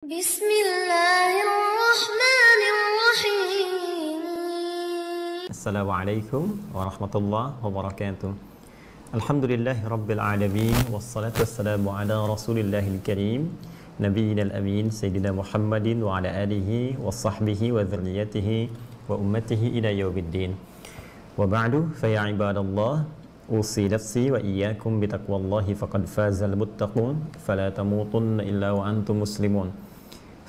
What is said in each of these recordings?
Bismillahirrahmanirrahim. Assalamualaikum warahmatullahi wabarakatuh. Alhamdulillahi rabbil alamin, wassalatu wassalamu ala rasulillahil karim, nabiyina al-amin, sayyidina Muhammadin wa ala alihi wa sahbihi wa dhurriyyatihi wa ummatihi ila yaumiddin. Wa ba'du, fa ya ibadallah, usi nafsi wa iyyakum bitaqwallahi faqad fazal muttaqun, fala tamutunna illa wa antum muslimun.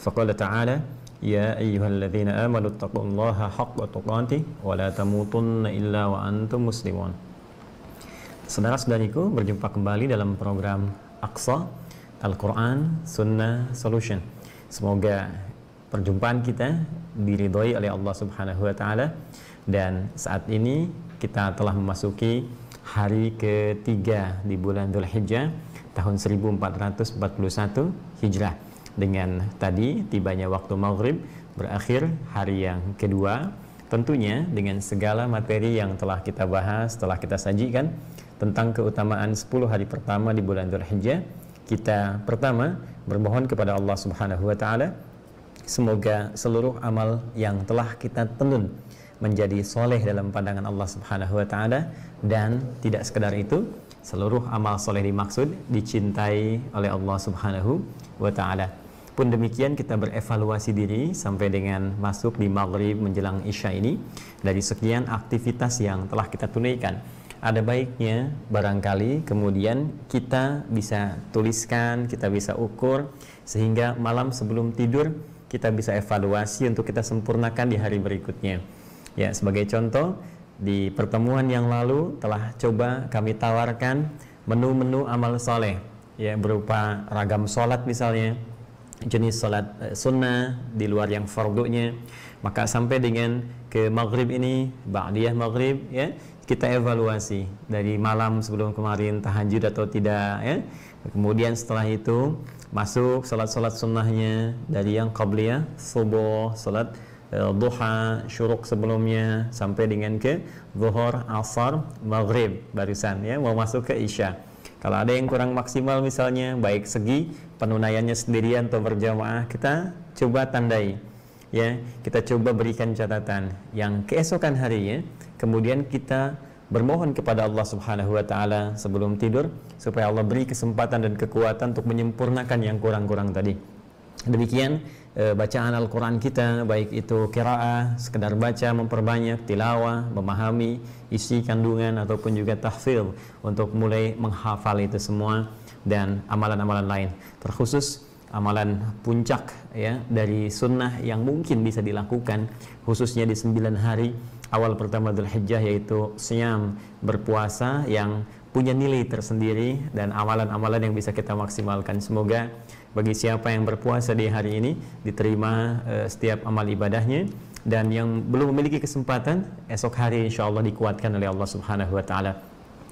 Faqala ta'ala, ya ayyuhalladzina amanu taqullaha haqqa tuqatih wa la tamutunna illa wa antum muslimun. Saudara-saudariku, berjumpa kembali dalam program Aqsa Al-Quran Sunnah Solution. Semoga perjumpaan kita diridhoi oleh Allah Subhanahu wa taala, dan saat ini kita telah memasuki hari ketiga di bulan Dzulhijjah tahun 1441 Hijrah. Dengan tadi tibanya waktu maghrib, berakhir hari yang kedua, tentunya dengan segala materi yang telah kita bahas, telah kita sajikan tentang keutamaan 10 hari pertama di bulan Dzulhijjah. Kita pertama bermohon kepada Allah Subhanahu wa taala, semoga seluruh amal yang telah kita tenun menjadi soleh dalam pandangan Allah Subhanahu wa taala, dan tidak sekedar itu, seluruh amal soleh dimaksud dicintai oleh Allah Subhanahu wa taala. Pun demikian, kita berevaluasi diri sampai dengan masuk di maghrib menjelang isya ini, dari sekian aktivitas yang telah kita tunaikan, ada baiknya barangkali kemudian kita bisa tuliskan, kita bisa ukur, sehingga malam sebelum tidur kita bisa evaluasi untuk kita sempurnakan di hari berikutnya. Ya, sebagai contoh, di pertemuan yang lalu telah coba kami tawarkan menu-menu amal soleh, ya, berupa ragam sholat misalnya, jenis sholat sunnah di luar yang fardunya. Maka sampai dengan ke maghrib ini, ba'diyah maghrib, ya, kita evaluasi dari malam sebelum kemarin tahajud atau tidak, ya. Kemudian setelah itu masuk sholat-sholat sunnahnya dari yang qabliyah, subuh, sholat duha, syuruk sebelumnya, sampai dengan ke zuhur, asar, maghrib barusan, ya, mau masuk ke isya. Kalau ada yang kurang maksimal misalnya, baik segi penunaiannya sendirian atau berjamaah, kita coba tandai, ya, kita coba berikan catatan yang keesokan harinya. Kemudian kita bermohon kepada Allah Subhanahu wa taala sebelum tidur supaya Allah beri kesempatan dan kekuatan untuk menyempurnakan yang kurang-kurang tadi. Demikian bacaan Al-Quran kita, baik itu qiraah, sekedar baca, memperbanyak tilawah, memahami isi kandungan, ataupun juga tahfidz untuk mulai menghafal itu semua, dan amalan-amalan lain, terkhusus amalan puncak, ya, dari sunnah yang mungkin bisa dilakukan khususnya di 9 hari awal pertama Dzulhijjah, yaitu siyam, berpuasa yang punya nilai tersendiri dan amalan-amalan yang bisa kita maksimalkan. Semoga bagi siapa yang berpuasa di hari ini diterima setiap amal ibadahnya, dan yang belum memiliki kesempatan, esok hari insya Allah dikuatkan oleh Allah Subhanahu wa taala.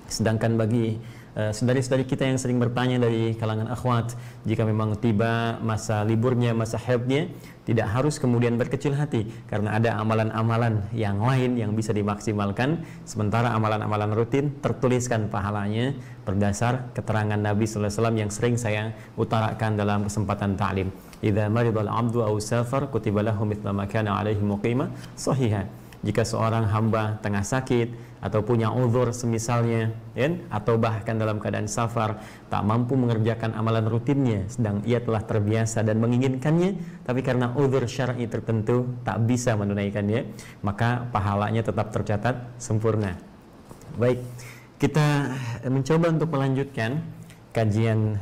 Sedangkan bagi saudari-saudari kita yang sering bertanya dari kalangan akhwat, jika memang tiba masa liburnya, masa haidnya, tidak harus kemudian berkecil hati, karena ada amalan-amalan yang lain yang bisa dimaksimalkan, sementara amalan-amalan rutin tertuliskan pahalanya berdasar keterangan Nabi sallallahu alaihi wasallam yang sering saya utarakan dalam kesempatan ta'lim. Idza maridal 'abdu aw safar kutiba lahu mithla ma kana 'alaihi muqima sahihan. Jika seorang hamba tengah sakit atau punya uzur semisalnya, ya, atau bahkan dalam keadaan safar, tak mampu mengerjakan amalan rutinnya, sedang ia telah terbiasa dan menginginkannya, tapi karena uzur syar'i tertentu tak bisa menunaikannya, maka pahalanya tetap tercatat sempurna. Baik, kita mencoba untuk melanjutkan kajian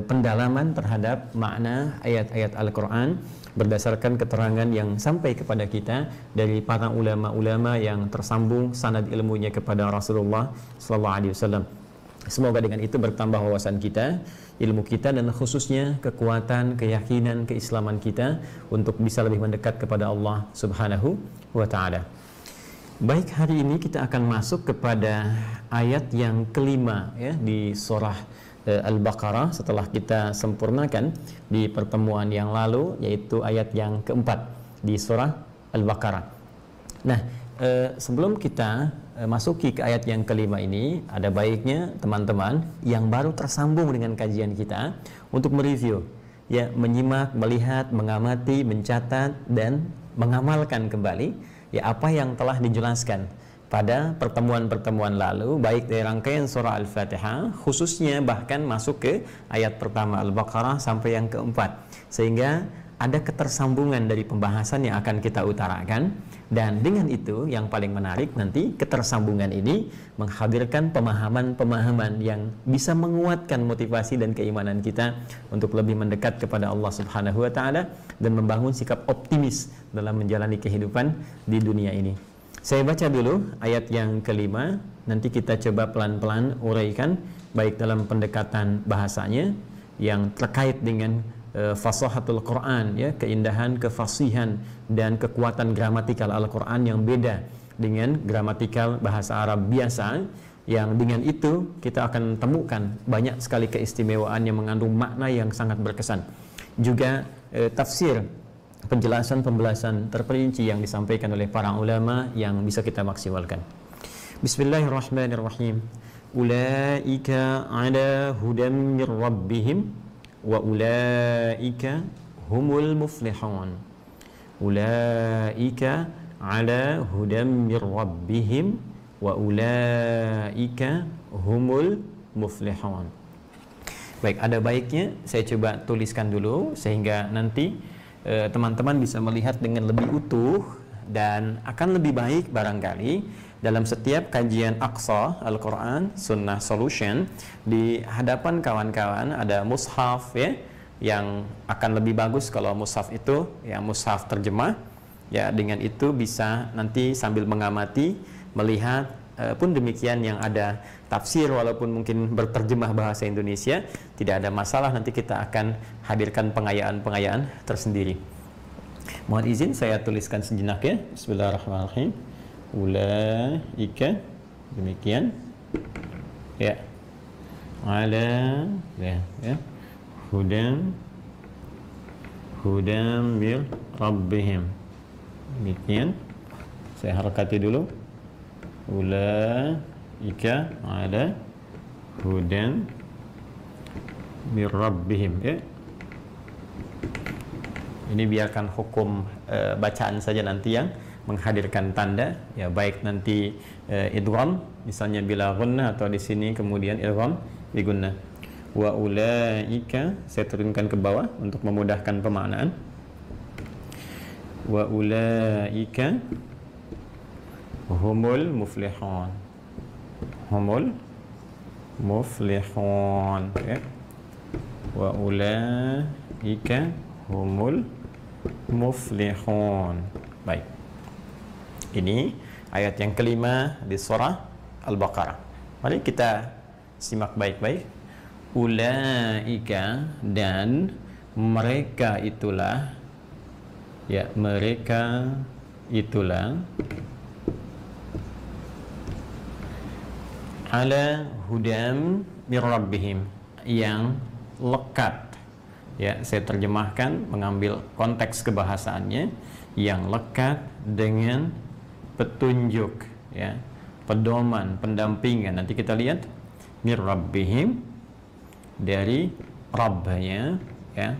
pendalaman terhadap makna ayat-ayat Al-Quran berdasarkan keterangan yang sampai kepada kita dari para ulama-ulama yang tersambung sanad ilmunya kepada Rasulullah SAW. Semoga dengan itu bertambah wawasan kita, ilmu kita, dan khususnya kekuatan, keyakinan, keislaman kita untuk bisa lebih mendekat kepada Allah Subhanahu wa ta'ala. Baik, hari ini kita akan masuk kepada ayat yang kelima, ya, di surah Al-Baqarah, setelah kita sempurnakan di pertemuan yang lalu, yaitu ayat yang keempat di surah Al-Baqarah. Nah, sebelum kita masuki ke ayat yang kelima ini, ada baiknya teman-teman yang baru tersambung dengan kajian kita untuk mereview ya menyimak, melihat, mengamati, mencatat dan mengamalkan kembali ya apa yang telah dijelaskan pada pertemuan-pertemuan lalu, baik dari rangkaian surah Al-Fatihah khususnya bahkan masuk ke ayat pertama Al-Baqarah sampai yang keempat, sehingga ada ketersambungan dari pembahasan yang akan kita utarakan. Dan dengan itu yang paling menarik nanti ketersambungan ini menghadirkan pemahaman-pemahaman yang bisa menguatkan motivasi dan keimanan kita untuk lebih mendekat kepada Allah Subhanahu wa taala dan membangun sikap optimis dalam menjalani kehidupan di dunia ini. Saya baca dulu ayat yang kelima, nanti kita coba pelan-pelan uraikan baik dalam pendekatan bahasanya yang terkait dengan fasahatul Quran, ya, keindahan, kefasihan dan kekuatan gramatikal Al-Quran yang beda dengan gramatikal bahasa Arab biasa, yang dengan itu kita akan temukan banyak sekali keistimewaan yang mengandung makna yang sangat berkesan. Juga tafsir, penjelasan terperinci yang disampaikan oleh para ulama yang bisa kita maksimalkan. Bismillahirrahmanirrahim. Ulaika ala hudam mir rabbihim wa ulaika humul muflihun. Ulaika ala hudam mir rabbihim wa ulaika humul muflihun. Baik, ada baiknya saya coba tuliskan dulu sehingga nanti teman-teman bisa melihat dengan lebih utuh, dan akan lebih baik barangkali dalam setiap kajian Aqsa Al-Quran Sunnah Solution di hadapan kawan-kawan ada mushaf, ya, yang akan lebih bagus kalau mushaf itu ya mushaf terjemah, ya, dengan itu bisa nanti sambil mengamati, melihat, pun demikian yang ada tafsir walaupun mungkin berterjemah bahasa Indonesia tidak ada masalah, nanti kita akan hadirkan pengayaan-pengayaan tersendiri. Mohon izin saya tuliskan sejenak, ya. Bismillahirrahmanirrahim. Ulaika, demikian, ya, ala, ya, hudam mir rabbihim, demikian. Saya harakati dulu. Ulaika ala hudam mir rabbihim, ya. Ini biarkan hukum bacaan saja nanti yang menghadirkan tanda, ya, baik nanti idgham misalnya bila gunnah atau di sini kemudian idgham bi gunnah. Wa ulaika, saya turunkan ke bawah untuk memudahkan pemaknaan. Wa ulaika humul muflihun. Humul muflihun, ya. Wa ulaika humul muflihun. Baik, ini ayat yang kelima di surah Al-Baqarah. Mari kita simak baik-baik. Ulaika, dan mereka itulah, ya, mereka itulah ala hudam mir rabbihim, yang lekat, ya, saya terjemahkan mengambil konteks kebahasaannya, yang lekat dengan petunjuk, ya, pedoman, pendampingan. Nanti kita lihat mir rabbihim, dari rabbnya, ya,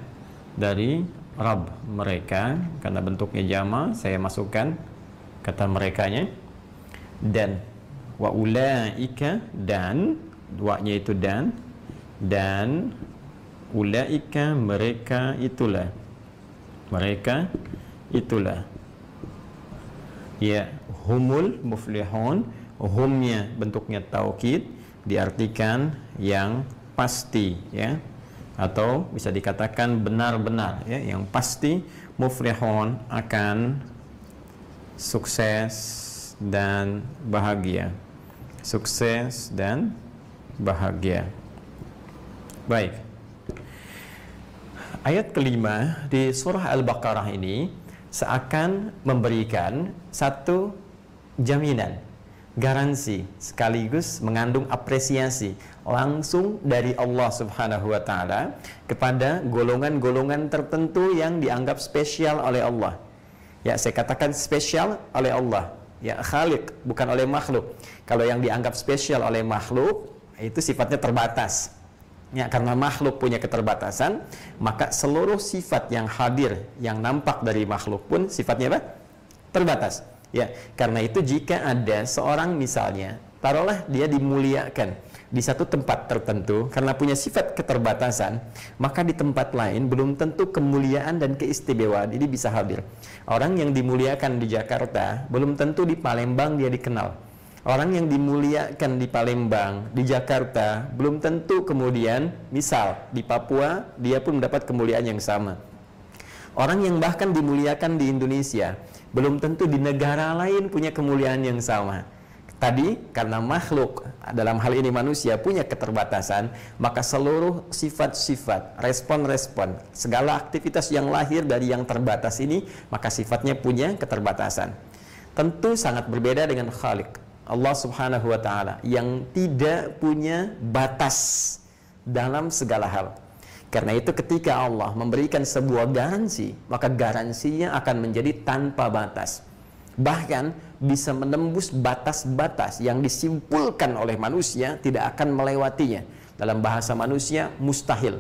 dari rabb mereka, karena bentuknya jama saya masukkan kata merekanya. Dan wa ulaika, dan duanya itu dan ulaika, mereka itulah, ya, humul muflihun. Humnya bentuknya taukid, diartikan yang pasti, ya, atau bisa dikatakan benar-benar, ya, yang pasti. Muflihun, akan sukses dan bahagia, sukses dan bahagia. Baik, ayat kelima di surah Al-Baqarah ini seakan memberikan satu jaminan, garansi, sekaligus mengandung apresiasi langsung dari Allah Subhanahu wa taala kepada golongan-golongan tertentu yang dianggap spesial oleh Allah. Ya, saya katakan spesial oleh Allah, ya, khaliq, bukan oleh makhluk. Kalau yang dianggap spesial oleh makhluk itu sifatnya terbatas, Ya, karena makhluk punya keterbatasan, maka seluruh sifat yang hadir, yang nampak dari makhluk pun sifatnya apa? Terbatas. Ya, karena itu jika ada seorang misalnya, taruhlah dia dimuliakan di satu tempat tertentu karena punya sifat keterbatasan, maka di tempat lain belum tentu kemuliaan dan keistimewaan ini bisa hadir. Orang yang dimuliakan di Jakarta belum tentu di Palembang dia dikenal. Orang yang dimuliakan di Palembang, di Jakarta, belum tentu kemudian, misal di Papua, dia pun mendapat kemuliaan yang sama. Orang yang bahkan dimuliakan di Indonesia, belum tentu di negara lain punya kemuliaan yang sama. Tadi, karena makhluk, dalam hal ini manusia, punya keterbatasan, maka seluruh sifat-sifat, respon-respon, segala aktivitas yang lahir dari yang terbatas ini, maka sifatnya punya keterbatasan. Tentu sangat berbeda dengan Khalik, Allah subhanahu wa ta'ala, yang tidak punya batas dalam segala hal. Karena itu ketika Allah memberikan sebuah garansi, maka garansinya akan menjadi tanpa batas. Bahkan bisa menembus batas-batas yang disimpulkan oleh manusia, tidak akan melewatinya. Dalam bahasa manusia, mustahil.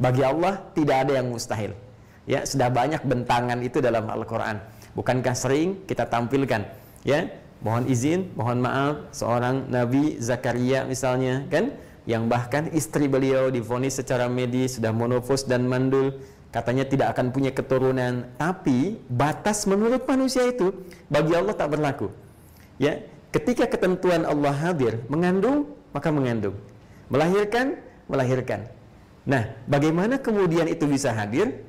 Bagi Allah tidak ada yang mustahil. Ya, sudah banyak bentangan itu dalam Al-Quran. Bukankah sering kita tampilkan, ya, mohon izin, mohon maaf, seorang Nabi Zakaria misalnya, kan, yang bahkan istri beliau divonis secara medis sudah monofos dan mandul, katanya tidak akan punya keturunan, tapi batas menurut manusia itu bagi Allah tak berlaku. Ya, ketika ketentuan Allah hadir, mengandung maka mengandung, melahirkan melahirkan. Nah, bagaimana kemudian itu bisa hadir?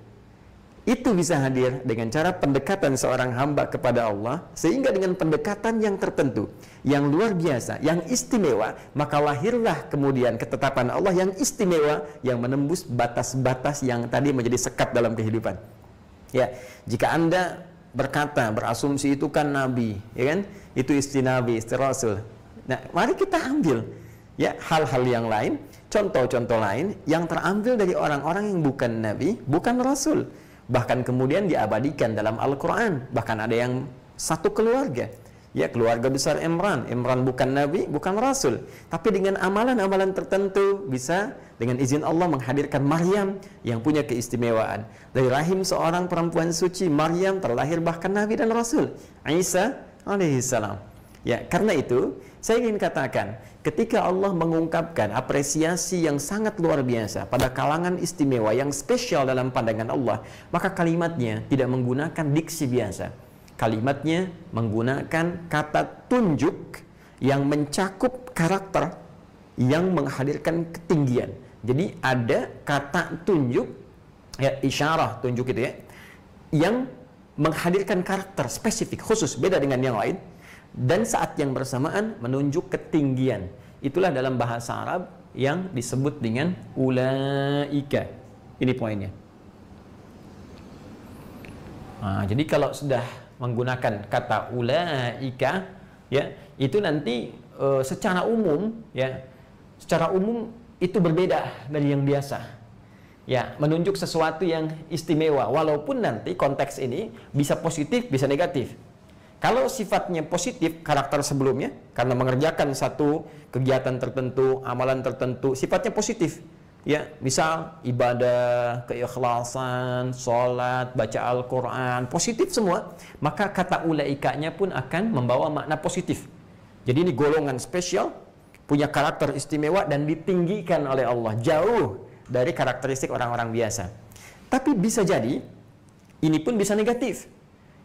Itu bisa hadir dengan cara pendekatan seorang hamba kepada Allah, sehingga dengan pendekatan yang tertentu, yang luar biasa, yang istimewa, maka lahirlah kemudian ketetapan Allah yang istimewa, yang menembus batas-batas yang tadi menjadi sekat dalam kehidupan. Ya, jika Anda berkata, berasumsi itu kan Nabi, ya kan? Itu isti Nabi, isti Rasul. Nah, mari kita ambil ya hal-hal yang lain, contoh-contoh lain yang terambil dari orang-orang yang bukan Nabi, bukan Rasul. Bahkan kemudian diabadikan dalam Al-Quran. Bahkan ada yang satu keluarga, ya, keluarga besar Imran. Imran bukan Nabi, bukan Rasul, tapi dengan amalan-amalan tertentu bisa dengan izin Allah menghadirkan Maryam yang punya keistimewaan. Dari rahim seorang perempuan suci, Maryam terlahir bahkan Nabi dan Rasul, Isa alaihissalam. Ya, karena itu saya ingin katakan, ketika Allah mengungkapkan apresiasi yang sangat luar biasa pada kalangan istimewa yang spesial dalam pandangan Allah, maka kalimatnya tidak menggunakan diksi biasa. Kalimatnya menggunakan kata tunjuk yang mencakup karakter yang menghadirkan ketinggian. Jadi ada kata tunjuk, ya, isyarah tunjuk itu ya, yang menghadirkan karakter spesifik khusus, beda dengan yang lain. Dan saat yang bersamaan menunjuk ketinggian. Itulah dalam bahasa Arab yang disebut dengan ulaika. Ini poinnya. Nah, jadi kalau sudah menggunakan kata ulaika, ya, itu nanti secara umum, ya, secara umum itu berbeda dari yang biasa. Ya, menunjuk sesuatu yang istimewa, walaupun nanti konteks ini bisa positif, bisa negatif. Kalau sifatnya positif, karakter sebelumnya, karena mengerjakan satu kegiatan tertentu, amalan tertentu, sifatnya positif. Ya, misal ibadah, keikhlasan, sholat, baca Al-Quran, positif semua. Maka kata ulaikanya pun akan membawa makna positif. Jadi ini golongan spesial, punya karakter istimewa dan ditinggikan oleh Allah, jauh dari karakteristik orang-orang biasa. Tapi bisa jadi, ini pun bisa negatif.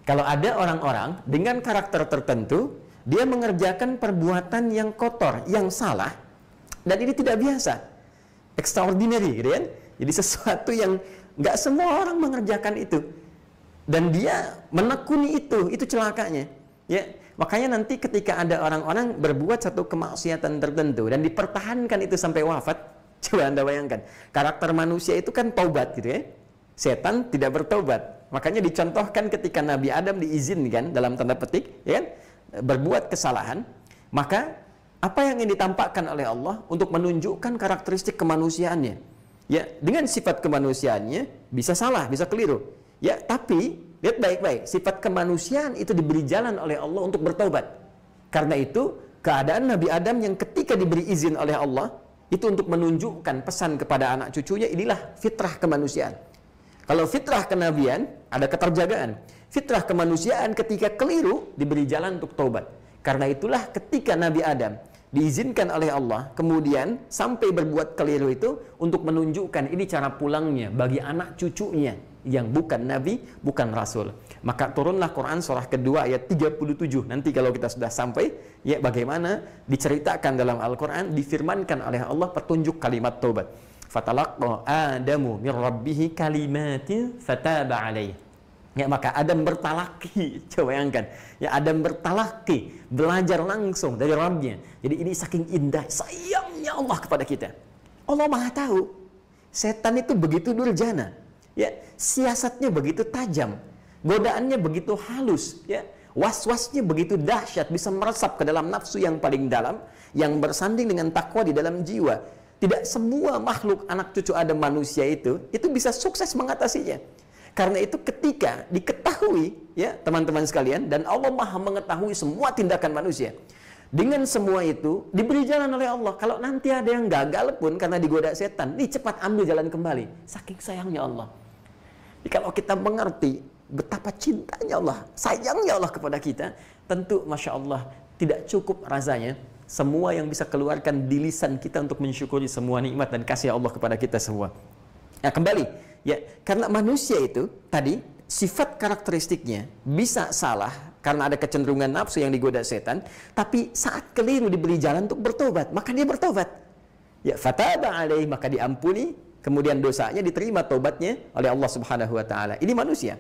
Kalau ada orang-orang dengan karakter tertentu, dia mengerjakan perbuatan yang kotor, yang salah, dan ini tidak biasa, extraordinary, gitu kan? Jadi sesuatu yang nggak semua orang mengerjakan itu, dan dia menekuni itu celakanya. Ya, makanya nanti ketika ada orang-orang berbuat satu kemaksiatan tertentu dan dipertahankan itu sampai wafat, coba Anda bayangkan, karakter manusia itu kan taubat, gitu ya. Setan tidak bertobat. Makanya dicontohkan ketika Nabi Adam diizinkan dalam tanda petik, ya kan, berbuat kesalahan, maka apa yang ingin ditampakkan oleh Allah untuk menunjukkan karakteristik kemanusiaannya. Ya, dengan sifat kemanusiaannya bisa salah, bisa keliru. Ya, tapi lihat baik-baik, sifat kemanusiaan itu diberi jalan oleh Allah untuk bertobat. Karena itu, keadaan Nabi Adam yang ketika diberi izin oleh Allah, Itu untuk menunjukkan pesan kepada anak cucunya, inilah fitrah kemanusiaan. Kalau fitrah kenabian, ada keterjagaan. Fitrah kemanusiaan ketika keliru, diberi jalan untuk taubat. Karena itulah ketika Nabi Adam diizinkan oleh Allah, kemudian sampai berbuat keliru itu untuk menunjukkan ini cara pulangnya bagi anak cucunya yang bukan Nabi, bukan Rasul. Maka turunlah Quran surah kedua ayat 37. Nanti kalau kita sudah sampai, ya bagaimana diceritakan dalam Al-Quran, difirmankan oleh Allah petunjuk kalimat taubat. Fatalaqqa Adamu min rabbihi kalimatin fataba alaihi. Ya, maka Adam bertalaki, coba bayangkan. Ya, Adam bertalaki, belajar langsung dari Rabbnya. Jadi ini saking indah, sayangnya Allah kepada kita. Allah Maha tahu. Setan itu begitu durjana. Ya, siasatnya begitu tajam. Godaannya begitu halus, ya. Was-wasnya begitu dahsyat, bisa meresap ke dalam nafsu yang paling dalam, yang bersanding dengan takwa di dalam jiwa. Tidak semua makhluk anak cucu Adam manusia itu bisa sukses mengatasinya. Karena itu ketika diketahui, ya teman-teman sekalian, dan Allah Maha mengetahui semua tindakan manusia, dengan semua itu diberi jalan oleh Allah. Kalau nanti ada yang gagal pun karena digoda setan, nih cepat ambil jalan kembali. Saking sayangnya Allah. Jadi kalau kita mengerti betapa cintanya Allah, sayangnya Allah kepada kita, tentu Masya Allah tidak cukup rasanya semua yang bisa keluarkan di lisan kita untuk mensyukuri semua nikmat dan kasih Allah kepada kita semua. Nah, kembali, ya, karena manusia itu tadi sifat karakteristiknya bisa salah karena ada kecenderungan nafsu yang digoda setan, tapi saat keliru diberi jalan untuk bertobat, maka dia bertobat. Ya, fataba alaihi, maka diampuni, kemudian dosanya diterima tobatnya oleh Allah Subhanahu wa taala. Ini manusia.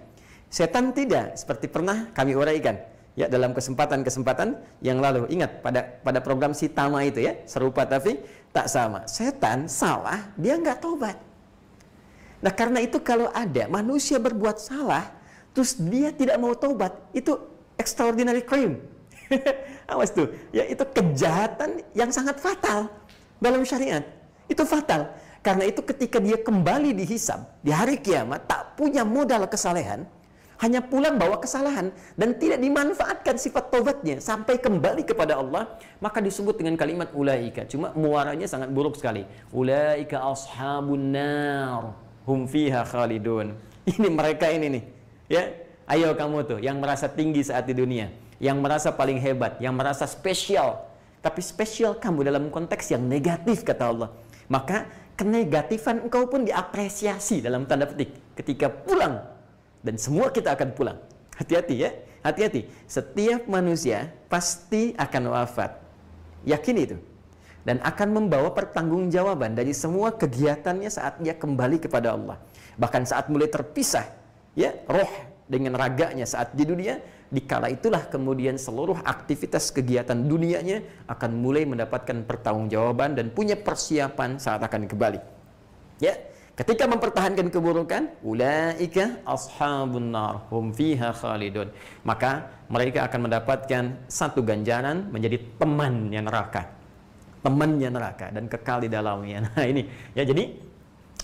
Setan tidak, seperti pernah kami uraikan ya dalam kesempatan-kesempatan yang lalu. Ingat pada program Sitama itu ya, serupa tapi tak sama. Setan salah, dia nggak tobat. Nah, karena itu kalau ada manusia berbuat salah, terus dia tidak mau taubat, itu extraordinary crime. Awas tuh, ya itu kejahatan yang sangat fatal dalam syariat. Itu fatal. Karena itu ketika dia kembali dihisab di hari kiamat, tak punya modal kesalehan, hanya pulang bawa kesalahan dan tidak dimanfaatkan sifat taubatnya sampai kembali kepada Allah, maka disebut dengan kalimat ulaika. Cuma muaranya sangat buruk sekali. Ulaika ashabun nar. Hum fiha khalidun. Ini mereka ini nih, ya. Ayo kamu tuh yang merasa tinggi saat di dunia, yang merasa paling hebat, yang merasa spesial. Tapi spesial kamu dalam konteks yang negatif kata Allah. Maka kenegatifan engkau pun diapresiasi dalam tanda petik ketika pulang. Dan semua kita akan pulang. Hati-hati ya, hati-hati. Setiap manusia pasti akan wafat. Yakin itu. Dan akan membawa pertanggungjawaban dari semua kegiatannya saat dia kembali kepada Allah. Bahkan saat mulai terpisah, ya, roh dengan raganya saat di dunia, dikala itulah kemudian seluruh aktivitas kegiatan dunianya akan mulai mendapatkan pertanggungjawaban dan punya persiapan saat akan kembali. Ya, ketika mempertahankan keburukan, ulaika ashabun nar, hum fiha khalidun. Maka mereka akan mendapatkan satu ganjaran menjadi temannya neraka. Temannya neraka dan kekal di dalamnya. Nah ini, ya jadi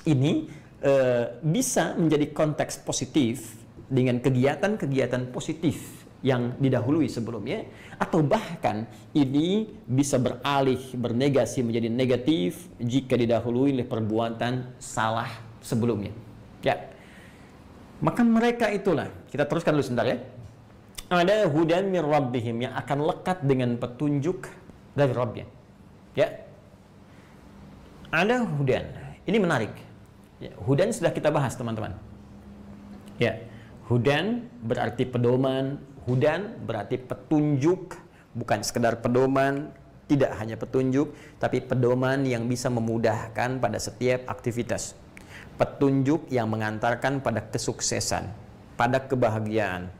ini bisa menjadi konteks positif dengan kegiatan-kegiatan positif yang didahului sebelumnya, atau bahkan ini bisa beralih, bernegasi menjadi negatif jika didahului oleh perbuatan salah sebelumnya. Ya, maka mereka itulah, kita teruskan dulu sebentar ya. Ada hudan min rabbihim, yang akan lekat dengan petunjuk dari Rabbnya. Ya, ada hudan. Ini menarik. Ya, hudan sudah kita bahas teman-teman. Ya, hudan berarti pedoman. Hudan berarti petunjuk, bukan sekedar pedoman, tidak hanya petunjuk, tapi pedoman yang bisa memudahkan pada setiap aktivitas. Petunjuk yang mengantarkan pada kesuksesan, pada kebahagiaan,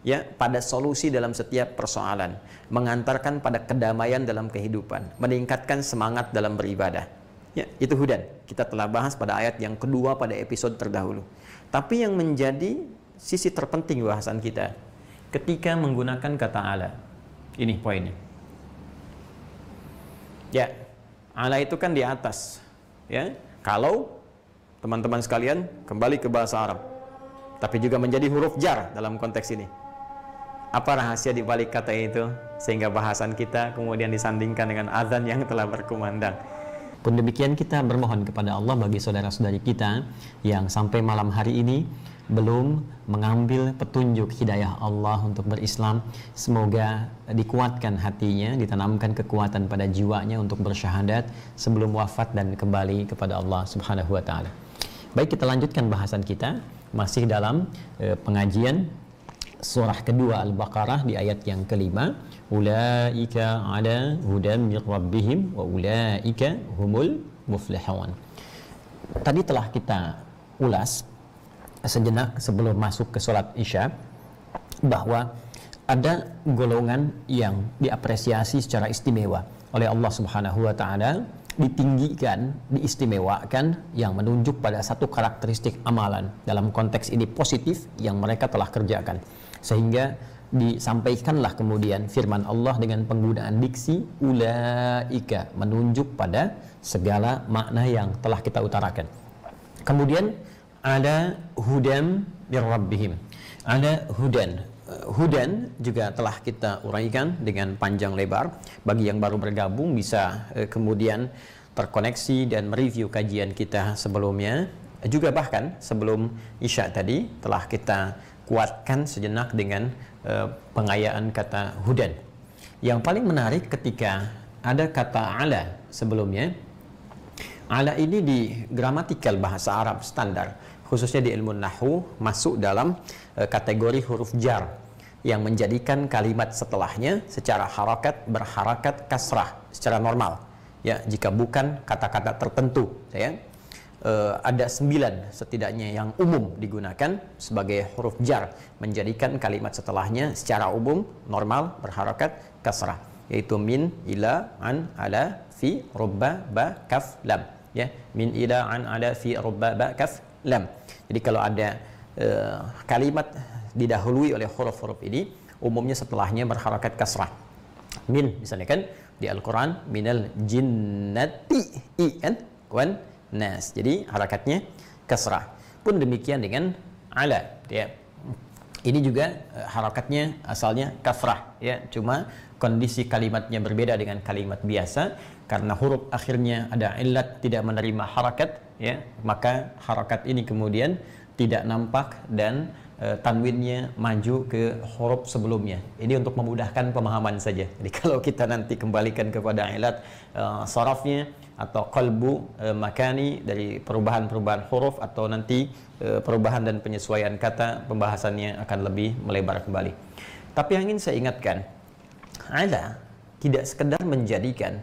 ya, pada solusi dalam setiap persoalan, mengantarkan pada kedamaian dalam kehidupan, meningkatkan semangat dalam beribadah. Ya, itu hudan. Kita telah bahas pada ayat yang kedua pada episode terdahulu. Tapi yang menjadi sisi terpenting bahasan kita ketika menggunakan kata ala. Ini poinnya. Ya, ala itu kan di atas. Ya, kalau teman-teman sekalian kembali ke bahasa Arab, tapi juga menjadi huruf jar dalam konteks ini. Apa rahasia di balik kata itu sehingga bahasan kita kemudian disandingkan dengan azan yang telah berkumandang? Pun demikian kita bermohon kepada Allah bagi saudara-saudari kita yang sampai malam hari ini belum mengambil petunjuk hidayah Allah untuk berislam, semoga dikuatkan hatinya, ditanamkan kekuatan pada jiwanya untuk bersyahadat sebelum wafat dan kembali kepada Allah Subhanahu wa taala. Baik, kita lanjutkan bahasan kita masih dalam pengajian surah kedua Al-Baqarah di ayat yang kelima, ulaika ala hudam mir rabbihim wa ulaika humul muflihun. Tadi telah kita ulas sejenak sebelum masuk ke sholat isya bahwa ada golongan yang diapresiasi secara istimewa oleh Allah Subhanahu wa taala, ditinggikan, diistimewakan, yang menunjuk pada satu karakteristik amalan, dalam konteks ini positif, yang mereka telah kerjakan, sehingga disampaikanlah kemudian firman Allah dengan penggunaan diksi ulaika, menunjuk pada segala makna yang telah kita utarakan. Kemudian ada hudan mir rabbihim, ada hudan. Hudan juga telah kita uraikan dengan panjang lebar. Bagi yang baru bergabung bisa kemudian terkoneksi dan mereview kajian kita sebelumnya. Juga bahkan sebelum isya tadi telah kita kuatkan sejenak dengan pengayaan kata hudan. Yang paling menarik ketika ada kata ala sebelumnya. Ala ini di gramatikal bahasa Arab standar, khususnya di ilmu nahwu, masuk dalam kategori huruf jar yang menjadikan kalimat setelahnya secara berharakat kasrah secara normal. Ya, jika bukan kata-kata tertentu, ya, ada 9 setidaknya yang umum digunakan sebagai huruf jar, menjadikan kalimat setelahnya secara umum normal berharakat kasrah, yaitu min, ila, an, ala, fi, rubba, ba, kaf, lam. Ya, min, ila, an, ala, fi, rubba, ba, kaf, lam. Jadi kalau ada kalimat didahului oleh huruf-huruf ini, umumnya setelahnya berharakat kasrah. Min misalnya kan di Al-Quran, minal jinnati kan, wan nas. Jadi harakatnya kasrah. Pun demikian dengan ala, ya. Ini juga harakatnya asalnya kasrah, ya. Cuma kondisi kalimatnya berbeda dengan kalimat biasa, karena huruf akhirnya ada illat tidak menerima harakat, ya, maka harakat ini kemudian tidak nampak dan tanwinnya maju ke huruf sebelumnya. Ini untuk memudahkan pemahaman saja. Jadi kalau kita nanti kembalikan kepada ilat sarafnya atau qalbu makani dari perubahan-perubahan huruf, atau nanti perubahan dan penyesuaian kata, pembahasannya akan lebih melebar kembali. Tapi yang ingin saya ingatkan, ala tidak sekedar menjadikan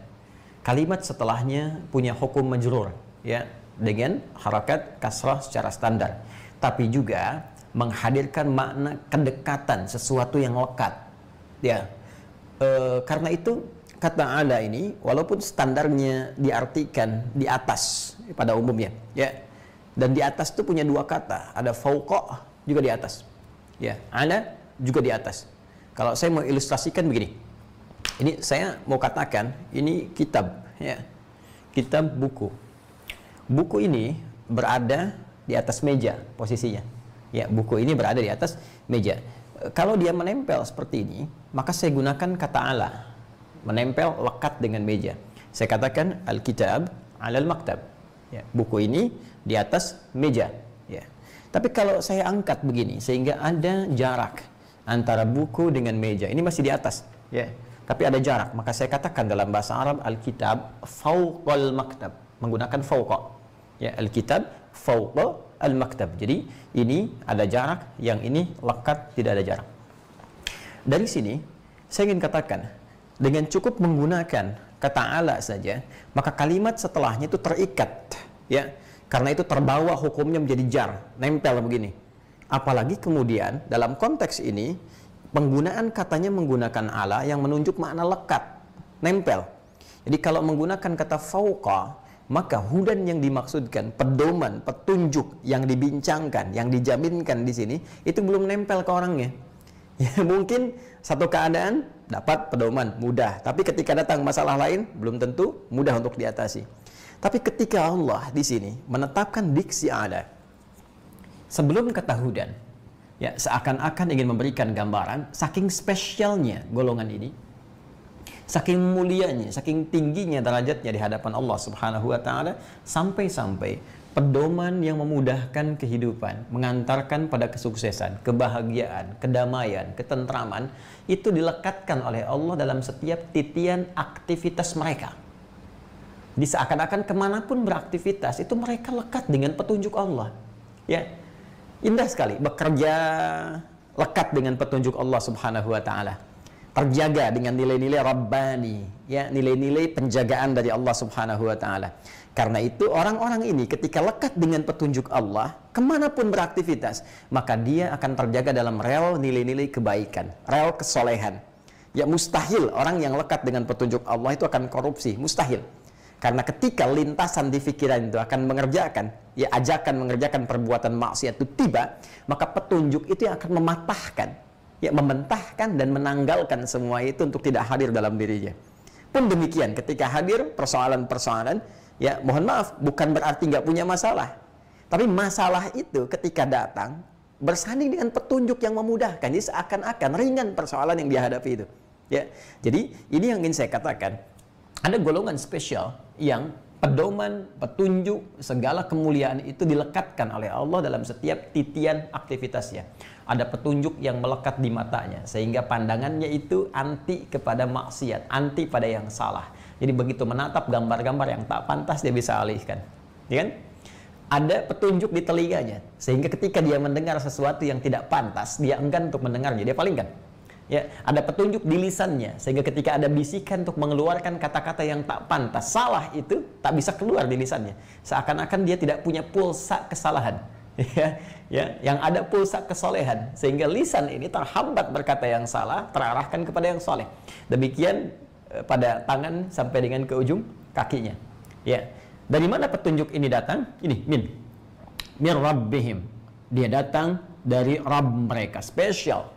kalimat setelahnya punya hukum majrur, ya, dengan harakat kasrah secara standar, tapi juga menghadirkan makna kedekatan, sesuatu yang lekat, ya. Karena itu kata ala ini walaupun standarnya diartikan di atas pada umumnya, ya, dan di atas itu punya 2 kata, ada fauqa juga di atas, ya, ala juga di atas. Kalau saya mau ilustrasikan begini, ini saya mau katakan ini kitab, ya, kitab buku. Buku ini berada di atas meja posisinya. Ya, buku ini berada di atas meja. Kalau dia menempel seperti ini, maka saya gunakan kata ala, menempel lekat dengan meja. Saya katakan al-kitab alal maktab. Ya, buku ini di atas meja. Ya. Tapi kalau saya angkat begini sehingga ada jarak antara buku dengan meja, ini masih di atas, ya. Tapi ada jarak, maka saya katakan dalam bahasa Arab al-kitab fauqal maktab, menggunakan fauqa. Ya, al-kitab fauqa al-maktab. Jadi ini ada jarak, yang ini lekat, tidak ada jarak. Dari sini saya ingin katakan, dengan cukup menggunakan kata ala saja, maka kalimat setelahnya itu terikat, ya. Karena itu terbawa hukumnya menjadi jar, nempel begini. Apalagi kemudian dalam konteks ini penggunaan katanya menggunakan ala yang menunjuk makna lekat, nempel. Jadi kalau menggunakan kata fauqa, maka hudan yang dimaksudkan, pedoman, petunjuk yang dibincangkan, yang dijaminkan di sini, itu belum nempel ke orangnya. Ya, mungkin satu keadaan dapat pedoman, mudah. Tapi ketika datang masalah lain, belum tentu mudah untuk diatasi. Tapi ketika Allah di sini menetapkan diksi ada, sebelum kata hudan, ya, seakan-akan ingin memberikan gambaran, saking spesialnya golongan ini, Saking mulianya, saking tingginya derajatnya di hadapan Allah Subhanahu wa taala, sampai-sampai pedoman yang memudahkan kehidupan, mengantarkan pada kesuksesan, kebahagiaan, kedamaian, ketentraman, itu dilekatkan oleh Allah dalam setiap titian aktivitas mereka. Di seakan-akan kemanapun beraktivitas, itu mereka lekat dengan petunjuk Allah. Ya, indah sekali bekerja lekat dengan petunjuk Allah Subhanahu wa taala. Terjaga dengan nilai-nilai Rabbani, ya, nilai-nilai penjagaan dari Allah Subhanahu wa taala. Karena itu orang-orang ini ketika lekat dengan petunjuk Allah, kemanapun beraktivitas, maka dia akan terjaga dalam rel nilai-nilai kebaikan, rel kesolehan. Ya, mustahil orang yang lekat dengan petunjuk Allah itu akan korupsi, mustahil. Karena ketika lintasan di pikiran itu akan mengerjakan, ya, ajakan mengerjakan perbuatan maksiat itu tiba, maka petunjuk itu yang akan mematahkan, ya, membentahkan dan menanggalkan semua itu untuk tidak hadir dalam dirinya. Pun demikian, ketika hadir persoalan-persoalan, ya, mohon maaf, bukan berarti nggak punya masalah. Tapi masalah itu ketika datang, bersanding dengan petunjuk yang memudahkan. Jadi seakan-akan ringan persoalan yang dihadapi itu. Ya, jadi ini yang ingin saya katakan. Ada golongan spesial yang pedoman, petunjuk, segala kemuliaan itu dilekatkan oleh Allah dalam setiap titian aktivitasnya. Ada petunjuk yang melekat di matanya, sehingga pandangannya itu anti kepada maksiat, anti pada yang salah. Jadi begitu menatap gambar-gambar yang tak pantas, dia bisa alihkan. Ya kan? Ada petunjuk di telinganya, sehingga ketika dia mendengar sesuatu yang tidak pantas, dia enggan untuk mendengarnya, dia palingkan. Ya, ada petunjuk di lisannya, sehingga ketika ada bisikan untuk mengeluarkan kata-kata yang tak pantas, salah itu tak bisa keluar di lisannya. Seakan-akan dia tidak punya pulsa kesalahan. Ya, yang ada pulsa kesolehan, sehingga lisan ini terhambat berkata yang salah, terarahkan kepada yang soleh. Demikian pada tangan sampai dengan ke ujung kakinya. Ya, dari mana petunjuk ini datang? Ini min rabbihim. Dia datang dari Rabb mereka, spesial.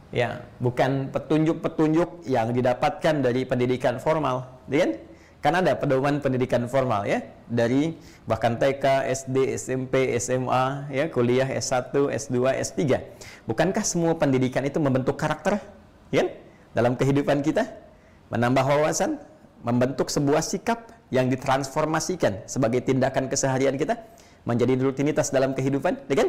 Ya, bukan petunjuk-petunjuk yang didapatkan dari pendidikan formal, kan? Kan ada pedoman pendidikan formal, ya, dari bahkan TK, SD, SMP, SMA, ya, kuliah S1, S2, S3. Bukankah semua pendidikan itu membentuk karakter, ya, dalam kehidupan kita, menambah wawasan, membentuk sebuah sikap yang ditransformasikan sebagai tindakan keseharian kita menjadi rutinitas dalam kehidupan, ya kan?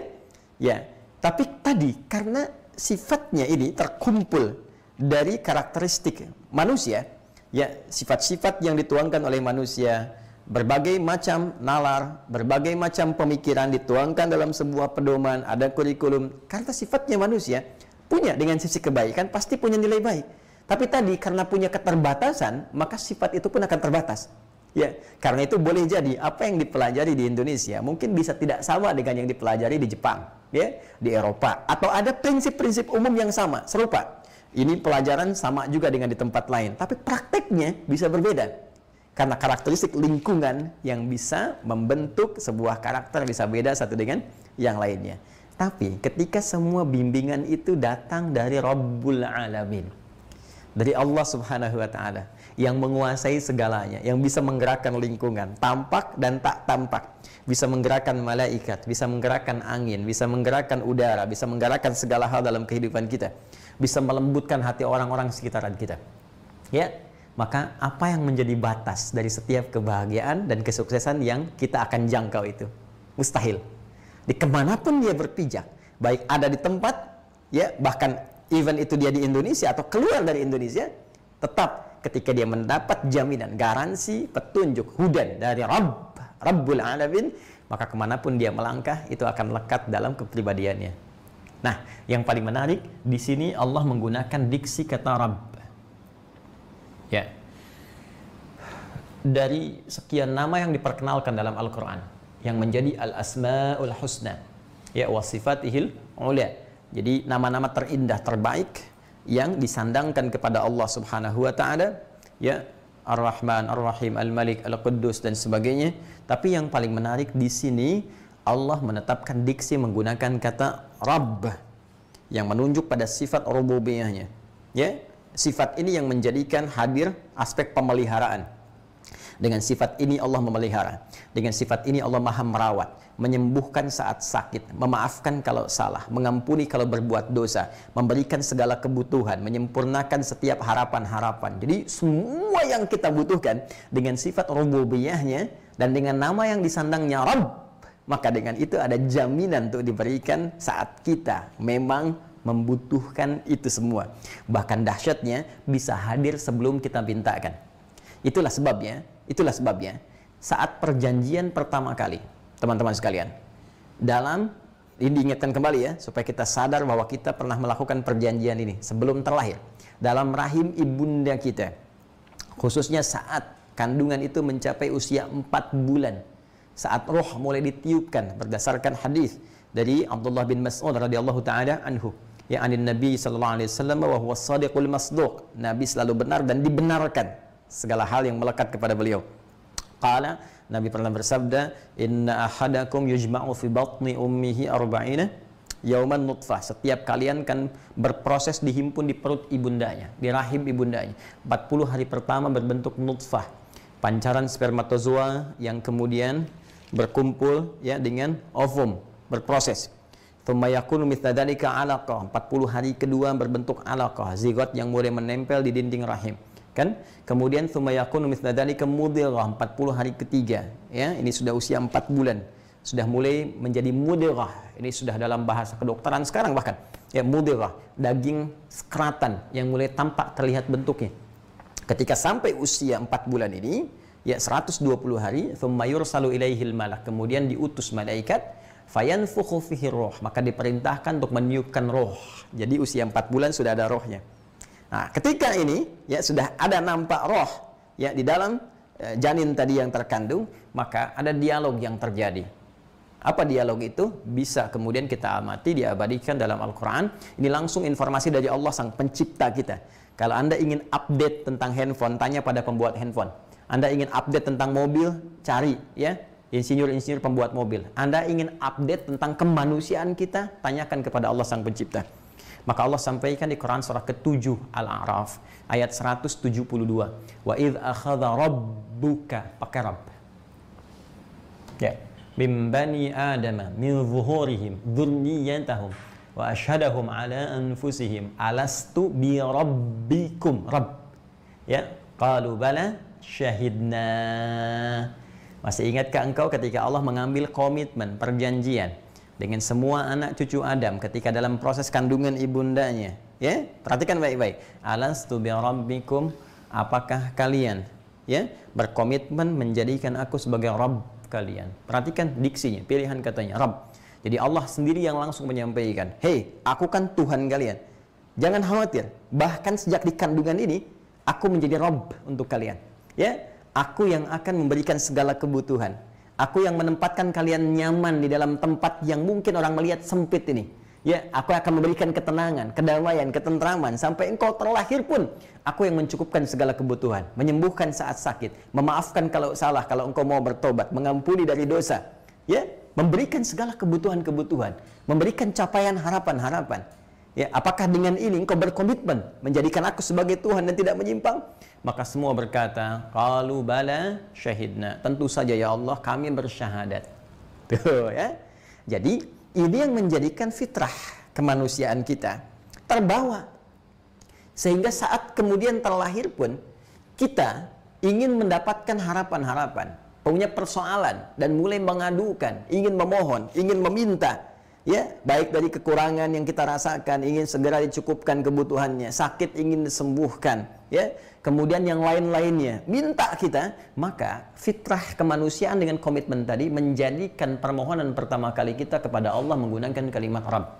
Ya, tapi tadi karena sifatnya ini terkumpul dari karakteristik manusia, ya, sifat-sifat yang dituangkan oleh manusia, berbagai macam nalar, berbagai macam pemikiran dituangkan dalam sebuah pedoman, ada kurikulum. Karena sifatnya manusia punya dengan sisi kebaikan, pasti punya nilai baik. Tapi tadi karena punya keterbatasan, maka sifat itu pun akan terbatas. Ya, karena itu boleh jadi apa yang dipelajari di Indonesia mungkin bisa tidak sama dengan yang dipelajari di Jepang, ya, di Eropa, atau ada prinsip-prinsip umum yang sama, serupa. Ini pelajaran sama juga dengan di tempat lain, tapi prakteknya bisa berbeda. Karena karakteristik lingkungan yang bisa membentuk sebuah karakter bisa beda satu dengan yang lainnya. Tapi ketika semua bimbingan itu datang dari Rabbul Alamin, dari Allah Subhanahu wa taala yang menguasai segalanya, yang bisa menggerakkan lingkungan, tampak dan tak tampak, bisa menggerakkan malaikat, bisa menggerakkan angin, bisa menggerakkan udara, bisa menggerakkan segala hal dalam kehidupan kita, bisa melembutkan hati orang-orang sekitaran kita. Ya, maka apa yang menjadi batas dari setiap kebahagiaan dan kesuksesan yang kita akan jangkau itu? Mustahil. Di kemanapun dia berpijak, baik ada di tempat, ya, bahkan even itu dia di Indonesia atau keluar dari Indonesia, tetap ketika dia mendapat jaminan, garansi, petunjuk, hudan dari Rabbul Alamin, maka kemanapun dia melangkah, itu akan lekat dalam kepribadiannya. Nah, yang paling menarik, di sini Allah menggunakan diksi kata Rabb. Ya. Dari sekian nama yang diperkenalkan dalam Al-Quran, yang menjadi Al-Asma'ul Husna, ya, wasifatihil ula. Jadi nama-nama terindah, terbaik yang disandangkan kepada Allah Subhanahu wa taala, ya, Ar-Rahman, Ar-Rahim, Al-Malik, Al-Quddus dan sebagainya. Tapi yang paling menarik di sini Allah menetapkan diksi menggunakan kata Rabb yang menunjuk pada sifat rububiyahnya. Ya, sifat ini yang menjadikan hadir aspek pemeliharaan. Dengan sifat ini Allah memelihara. Dengan sifat ini Allah maha merawat, menyembuhkan saat sakit, memaafkan kalau salah, mengampuni kalau berbuat dosa, memberikan segala kebutuhan, menyempurnakan setiap harapan-harapan. Jadi semua yang kita butuhkan dengan sifat rububiyahnya dan dengan nama yang disandangnya Rabb, maka dengan itu ada jaminan untuk diberikan saat kita memang membutuhkan itu semua. Bahkan dahsyatnya bisa hadir sebelum kita mintakan. Itulah sebabnya saat perjanjian pertama kali, teman-teman sekalian, ini diingatkan kembali ya, supaya kita sadar bahwa kita pernah melakukan perjanjian ini sebelum terlahir. Dalam rahim ibunda kita, khususnya saat kandungan itu mencapai usia 4 bulan, saat roh mulai ditiupkan berdasarkan hadis dari Abdullah bin Mas'ud radhiyallahu taala anhu, ya anin Nabi sallallahu alaihi wasallam wa huwa shadiqul masduq. Nabi selalu benar dan dibenarkan segala hal yang melekat kepada beliau. Qala, Nabi pernah bersabda, inna ahadakum yujma'u fi batni ummihi arba'ina yauman nutfah. Setiap kalian kan berproses dihimpun di perut ibundanya, di rahim ibundanya. 40 hari pertama berbentuk nutfah, pancaran spermatozoa yang kemudian berkumpul ya dengan ovum, berproses. Tsumma yakunu mithla dzalika 'alaqah. 40 hari kedua berbentuk 'alaqah, zigot yang mulai menempel di dinding rahim. Kan? Kemudian tsumma yakunu mithla dzalika mudghah, 40 hari ketiga, ya, ini sudah usia 4 bulan. Sudah mulai menjadi mudghah. Ini sudah dalam bahasa kedokteran sekarang bahkan. Ya, mudghah, daging sekratan yang mulai tampak terlihat bentuknya. Ketika sampai usia 4 bulan ini, ya 120 hari, tsumma yursalu ilaihil malak, kemudian diutus malaikat, fayanfukhu fihi roh, maka diperintahkan untuk meniupkan roh. Jadi usia 4 bulan sudah ada rohnya. Nah, ketika ini ya sudah ada nampak roh ya di dalam janin tadi yang terkandung, maka ada dialog yang terjadi. Apa dialog itu? Bisa kemudian kita amati, diabadikan dalam Al-Quran. Ini langsung informasi dari Allah sang pencipta kita. Kalau Anda ingin update tentang handphone, tanya pada pembuat handphone. Anda ingin update tentang mobil, cari ya insinyur-insinyur pembuat mobil. Anda ingin update tentang kemanusiaan kita, tanyakan kepada Allah sang pencipta. Maka Allah sampaikan di Quran surah ke-7 Al-A'raf ayat 172. Wa idh akhadha rabbuka, pakai Rabb. Ya, min bani adama min zuhurihim dzurriyyatahum wa asyhadahum ala anfusihim alastu bi rabbikum. Rabb. Ya, qalu bala syahidna. Masih ingatkah engkau ketika Allah mengambil komitmen perjanjian dengan semua anak cucu Adam ketika dalam proses kandungan ibundanya, ya, perhatikan baik-baik. Alastu bi rabbikum, apakah kalian ya berkomitmen menjadikan aku sebagai Rabb kalian? Perhatikan diksinya, pilihan katanya Rabb. Jadi Allah sendiri yang langsung menyampaikan, hei, aku kan Tuhan kalian, jangan khawatir, bahkan sejak di kandungan ini aku menjadi Rabb untuk kalian, ya, aku yang akan memberikan segala kebutuhan. Aku yang menempatkan kalian nyaman di dalam tempat yang mungkin orang melihat sempit ini. Ya, aku akan memberikan ketenangan, kedamaian, ketentraman sampai engkau terlahir pun. Aku yang mencukupkan segala kebutuhan, menyembuhkan saat sakit, memaafkan kalau salah, kalau engkau mau bertobat, mengampuni dari dosa. Ya, memberikan segala kebutuhan-kebutuhan, memberikan capaian harapan-harapan. Ya, apakah dengan ini engkau berkomitmen menjadikan aku sebagai Tuhan dan tidak menyimpang? Maka semua berkata, qalu bala syahidna. Tentu saja ya Allah, kami bersyahadat. Tuh ya. Jadi ini yang menjadikan fitrah kemanusiaan kita terbawa. Sehingga saat kemudian terlahir pun kita ingin mendapatkan harapan-harapan, punya persoalan dan mulai mengadukan, ingin memohon, ingin meminta. Ya, baik dari kekurangan yang kita rasakan, ingin segera dicukupkan kebutuhannya, sakit ingin disembuhkan, ya, kemudian yang lain-lainnya minta kita. Maka fitrah kemanusiaan dengan komitmen tadi menjadikan permohonan pertama kali kita kepada Allah menggunakan kalimat Rabb.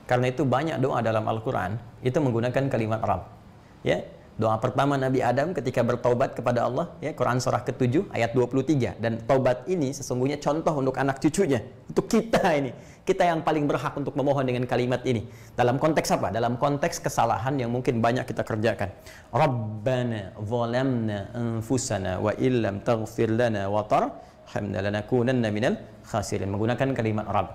Karena itu banyak doa dalam Al-Quran itu menggunakan kalimat Rabb. Ya, doa pertama Nabi Adam ketika bertaubat kepada Allah, ya, Quran surah ke-7 ayat 23. Dan taubat ini sesungguhnya contoh untuk anak cucunya, untuk kita ini. Kita yang paling berhak untuk memohon dengan kalimat ini. Dalam konteks apa? Dalam konteks kesalahan yang mungkin banyak kita kerjakan. Rabbana zalamna anfusana wa illam taghfir lana wa tarhamna lanakunanna minal khasirin. Menggunakan kalimat Rabb.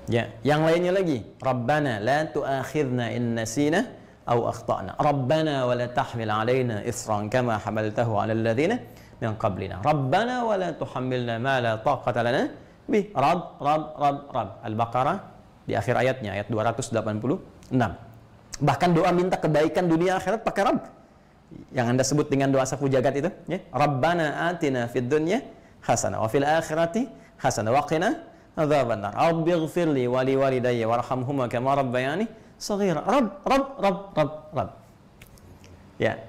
Ya, yang lainnya lagi. Rabbana la tu'akhidna in nasina aw akhtana. Rabbana wa la tahmil 'alaina isran kama hamaltahu 'alal ladzina min qablina. Rabbana wa la tuhammilna ma la taqata lana bih. Rabb. Al-Baqarah di akhir ayatnya, ayat 286. Bahkan doa minta kebaikan dunia akhirat pakai Rabb. Yang Anda sebut dengan doa sapu jagat itu, ya. Rabbana atina fid dunya hasanah wa fil akhirati hasanah wa qina adzabannar. Rabbighfirli wa li walidayya warhamhuma kama rabbayani shaghira. Rabb. Ya.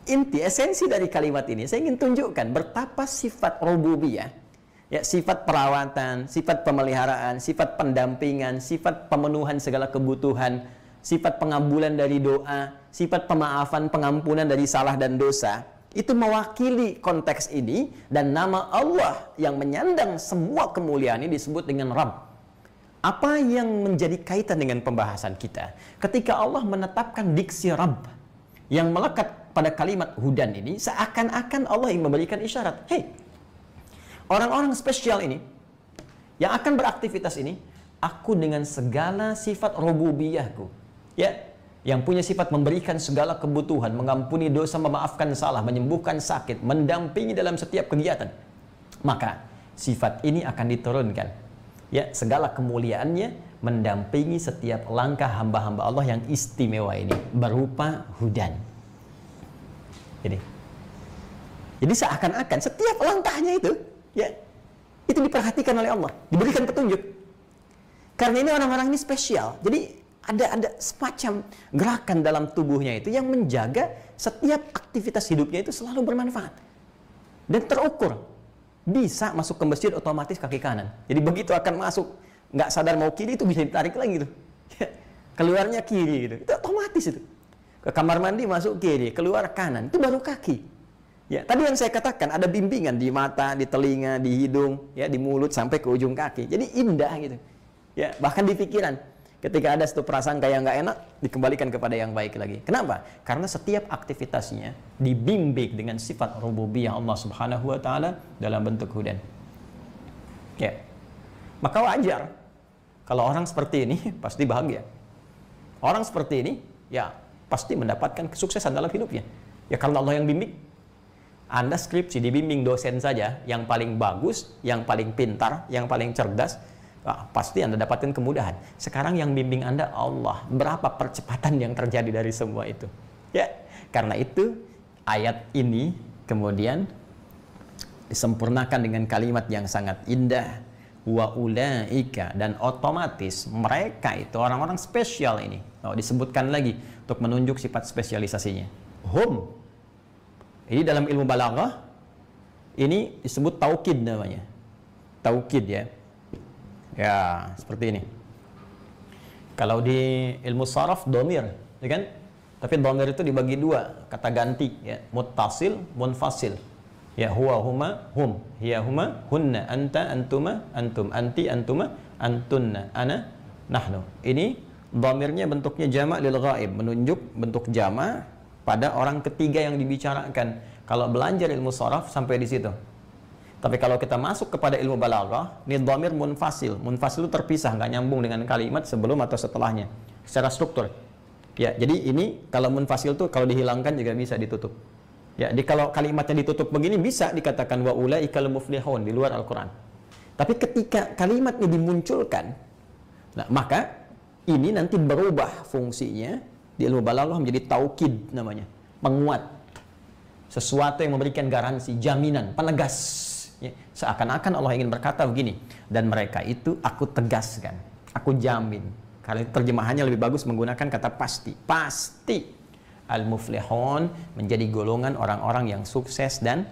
Inti esensi dari kalimat ini saya ingin tunjukkan betapa sifat rububiyah, ya, sifat perawatan, sifat pemeliharaan, sifat pendampingan, sifat pemenuhan segala kebutuhan, sifat pengabulan dari doa, sifat pemaafan, pengampunan dari salah dan dosa, itu mewakili konteks ini, dan nama Allah yang menyandang semua kemuliaan ini disebut dengan Rabb. Apa yang menjadi kaitan dengan pembahasan kita? Ketika Allah menetapkan diksi Rabb yang melekat pada kalimat hudan ini, seakan-akan Allah yang memberikan isyarat, hei, orang-orang spesial ini yang akan beraktivitas ini, aku dengan segala sifat rububiyahku, ya, yang punya sifat memberikan segala kebutuhan, mengampuni dosa, memaafkan salah, menyembuhkan sakit, mendampingi dalam setiap kegiatan, maka sifat ini akan diturunkan, ya, segala kemuliaannya mendampingi setiap langkah hamba-hamba Allah yang istimewa ini berupa hudan. Jadi seakan-akan setiap langkahnya itu, ya, itu diperhatikan oleh Allah, diberikan petunjuk. Karena ini orang-orang ini spesial. Jadi ada semacam gerakan dalam tubuhnya itu yang menjaga setiap aktivitas hidupnya itu selalu bermanfaat dan terukur. Bisa masuk ke masjid otomatis kaki kanan. Jadi begitu akan masuk, nggak sadar mau kiri, itu bisa ditarik lagi gitu. Keluarnya kiri gitu. Itu otomatis itu. Ke kamar mandi masuk kiri, keluar kanan, itu baru kaki. Ya, tadi yang saya katakan ada bimbingan di mata, di telinga, di hidung, ya, di mulut sampai ke ujung kaki. Jadi indah gitu. Ya, bahkan di pikiran. Ketika ada satu prasangka yang nggak enak, dikembalikan kepada yang baik lagi. Kenapa? Karena setiap aktivitasnya dibimbing dengan sifat rububiyah Allah Subhanahu wa taala dalam bentuk hudan. Ya. Maka wajar kalau orang seperti ini pasti bahagia. Orang seperti ini, ya, pasti mendapatkan kesuksesan dalam hidupnya. Ya, karena Allah yang bimbing. Anda skripsi dibimbing dosen saja yang paling bagus, yang paling pintar, yang paling cerdas, pasti Anda dapatkan kemudahan. Sekarang yang bimbing Anda Allah. Berapa percepatan yang terjadi dari semua itu? Ya, karena itu ayat ini kemudian disempurnakan dengan kalimat yang sangat indah, wa ulaika, dan otomatis mereka itu orang-orang spesial ini. Disebutkan lagi untuk menunjuk sifat spesialisasinya. Hum. Ini dalam ilmu balaghah ini disebut taukid namanya. Taukid, ya. Ya, seperti ini. Kalau di ilmu saraf dhamir, ya kan? Tapi dhamir itu dibagi dua, kata ganti, ya. Muttasil, munfasil. Ya, huwa, huma, hum. Hiya, huma, hunna, anta, antuma, antum, anti, antuma, antunna, ana, nahnu. Ini dhamirnya bentuknya jamak lil ghaib, menunjuk bentuk jamak pada orang ketiga yang dibicarakan. Kalau belajar ilmu saraf sampai di situ. Tapi kalau kita masuk kepada ilmu balaghah, ini dhamir munfasil. Munfasil itu terpisah, nggak nyambung dengan kalimat sebelum atau setelahnya secara struktur. Ya, jadi ini kalau munfasil tuh kalau dihilangkan juga bisa ditutup. Ya, kalau kalimatnya ditutup begini bisa dikatakan wa ulaikal muflihun di luar Al-Qur'an. Tapi ketika kalimatnya dimunculkan, nah maka ini nanti berubah fungsinya di ilmu balaghah menjadi taukid namanya, penguat. Sesuatu yang memberikan garansi, jaminan, penegas. Ya, seakan-akan Allah ingin berkata begini, dan mereka itu aku tegaskan, aku jamin. Karena terjemahannya lebih bagus menggunakan kata pasti. Pasti al-muflihun menjadi golongan orang-orang yang sukses dan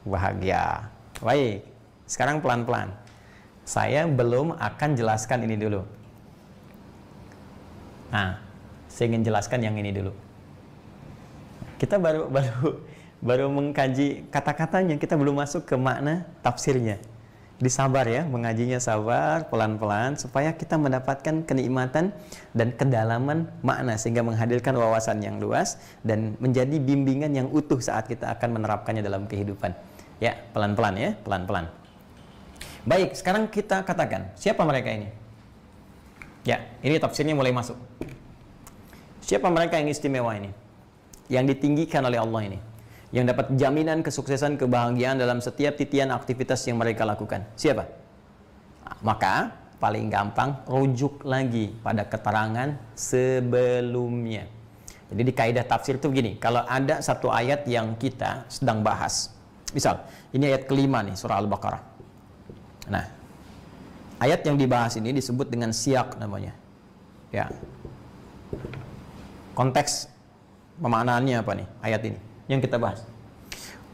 bahagia. Baik, sekarang pelan-pelan. Saya belum akan jelaskan ini dulu. Nah, saya ingin jelaskan yang ini dulu. Kita baru mengkaji kata-katanya, kita belum masuk ke makna tafsirnya. Disabar ya, mengajinya sabar, pelan-pelan, supaya kita mendapatkan kenikmatan dan kedalaman makna, sehingga menghadirkan wawasan yang luas dan menjadi bimbingan yang utuh saat kita akan menerapkannya dalam kehidupan. Ya, pelan-pelan ya, pelan-pelan. Baik, sekarang kita katakan, siapa mereka ini? Ya, ini tafsirnya mulai masuk. Siapa mereka yang istimewa ini? Yang ditinggikan oleh Allah ini, yang dapat jaminan kesuksesan, kebahagiaan dalam setiap titian aktivitas yang mereka lakukan. Siapa? Maka paling gampang rujuk lagi pada keterangan sebelumnya. Jadi di kaidah tafsir itu begini, kalau ada satu ayat yang kita sedang bahas, misal ini ayat kelima nih, surah Al-Baqarah. Nah, ayat yang dibahas ini disebut dengan siyak namanya. Ya, konteks pemaknaannya apa nih ayat ini yang kita bahas.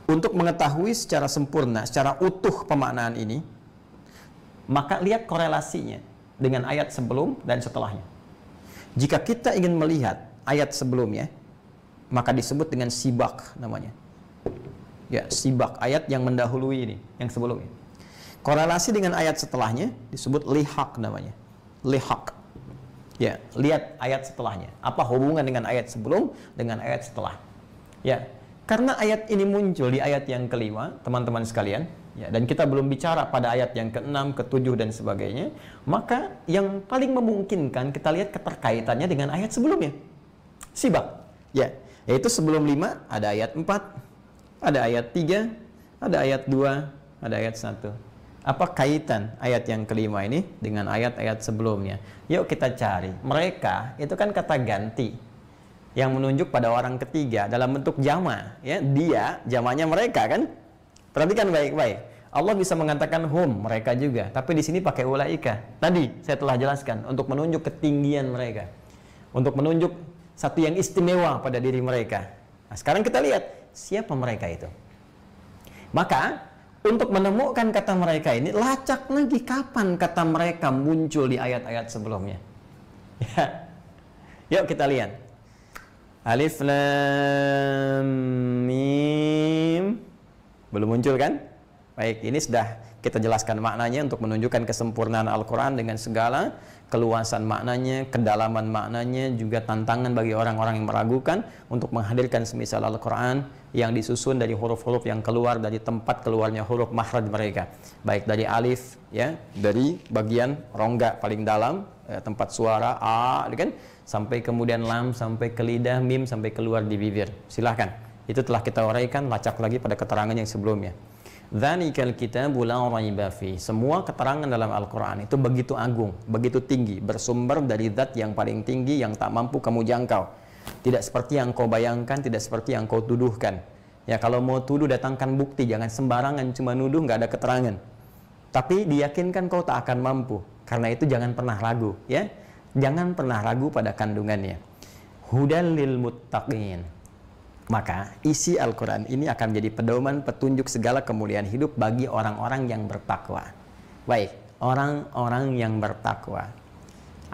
Untuk mengetahui secara sempurna, secara utuh pemaknaan ini, maka lihat korelasinya dengan ayat sebelum dan setelahnya. Jika kita ingin melihat ayat sebelumnya, maka disebut dengan sibak namanya. Ya, sibak, ayat yang mendahului ini, yang sebelumnya. Korelasi dengan ayat setelahnya disebut lihaq namanya. Lihaq. Ya, lihat ayat setelahnya. Apa hubungan dengan ayat sebelum dengan ayat setelah? Ya, karena ayat ini muncul di ayat yang kelima, teman-teman sekalian, ya, dan kita belum bicara pada ayat yang ke-6, ke-7 dan sebagainya, maka yang paling memungkinkan kita lihat keterkaitannya dengan ayat sebelumnya. Sibak. Ya, yaitu sebelum 5 ada ayat 4, ada ayat 3, ada ayat 2, ada ayat 1. Apa kaitan ayat yang kelima ini dengan ayat-ayat sebelumnya? Yuk kita cari. Mereka itu kan kata ganti yang menunjuk pada orang ketiga dalam bentuk jama, ya. Dia jamanya mereka kan? Perhatikan baik-baik. Allah bisa mengatakan hum, mereka juga, tapi di sini pakai ulaika. Tadi saya telah jelaskan untuk menunjuk ketinggian mereka. Untuk menunjuk satu yang istimewa pada diri mereka. Nah, sekarang kita lihat siapa mereka itu. Maka untuk menemukan kata mereka ini, lacak lagi kapan kata mereka muncul di ayat-ayat sebelumnya. Ya. Yuk kita lihat. Alif Lam Mim. Belum muncul kan? Baik, ini sudah kita jelaskan maknanya untuk menunjukkan kesempurnaan Al-Quran dengan segala keluasan maknanya, kedalaman maknanya, juga tantangan bagi orang-orang yang meragukan untuk menghadirkan semisal Al-Quran yang disusun dari huruf-huruf yang keluar dari tempat keluarnya huruf makhraj mereka, baik dari alif, ya, dari bagian rongga paling dalam, tempat suara a, kan, sampai kemudian lam, sampai ke lidah, mim, sampai keluar di bibir. Silahkan, itu telah kita uraikan, lacak lagi pada keterangan yang sebelumnya. Dzalikal kitabu la raiba fi. Semua keterangan dalam Al-Quran itu begitu agung, begitu tinggi, bersumber dari zat yang paling tinggi yang tak mampu kamu jangkau. Tidak seperti yang kau bayangkan, tidak seperti yang kau tuduhkan. Ya, kalau mau tuduh datangkan bukti, jangan sembarangan cuma nuduh nggak ada keterangan. Tapi diyakinkan kau tak akan mampu. Karena itu jangan pernah ragu, ya. Jangan pernah ragu pada kandungannya. Hudal lil muttaqin. Maka isi Al-Quran ini akan menjadi pedoman petunjuk segala kemuliaan hidup bagi orang-orang yang bertakwa. Baik, orang-orang yang bertakwa.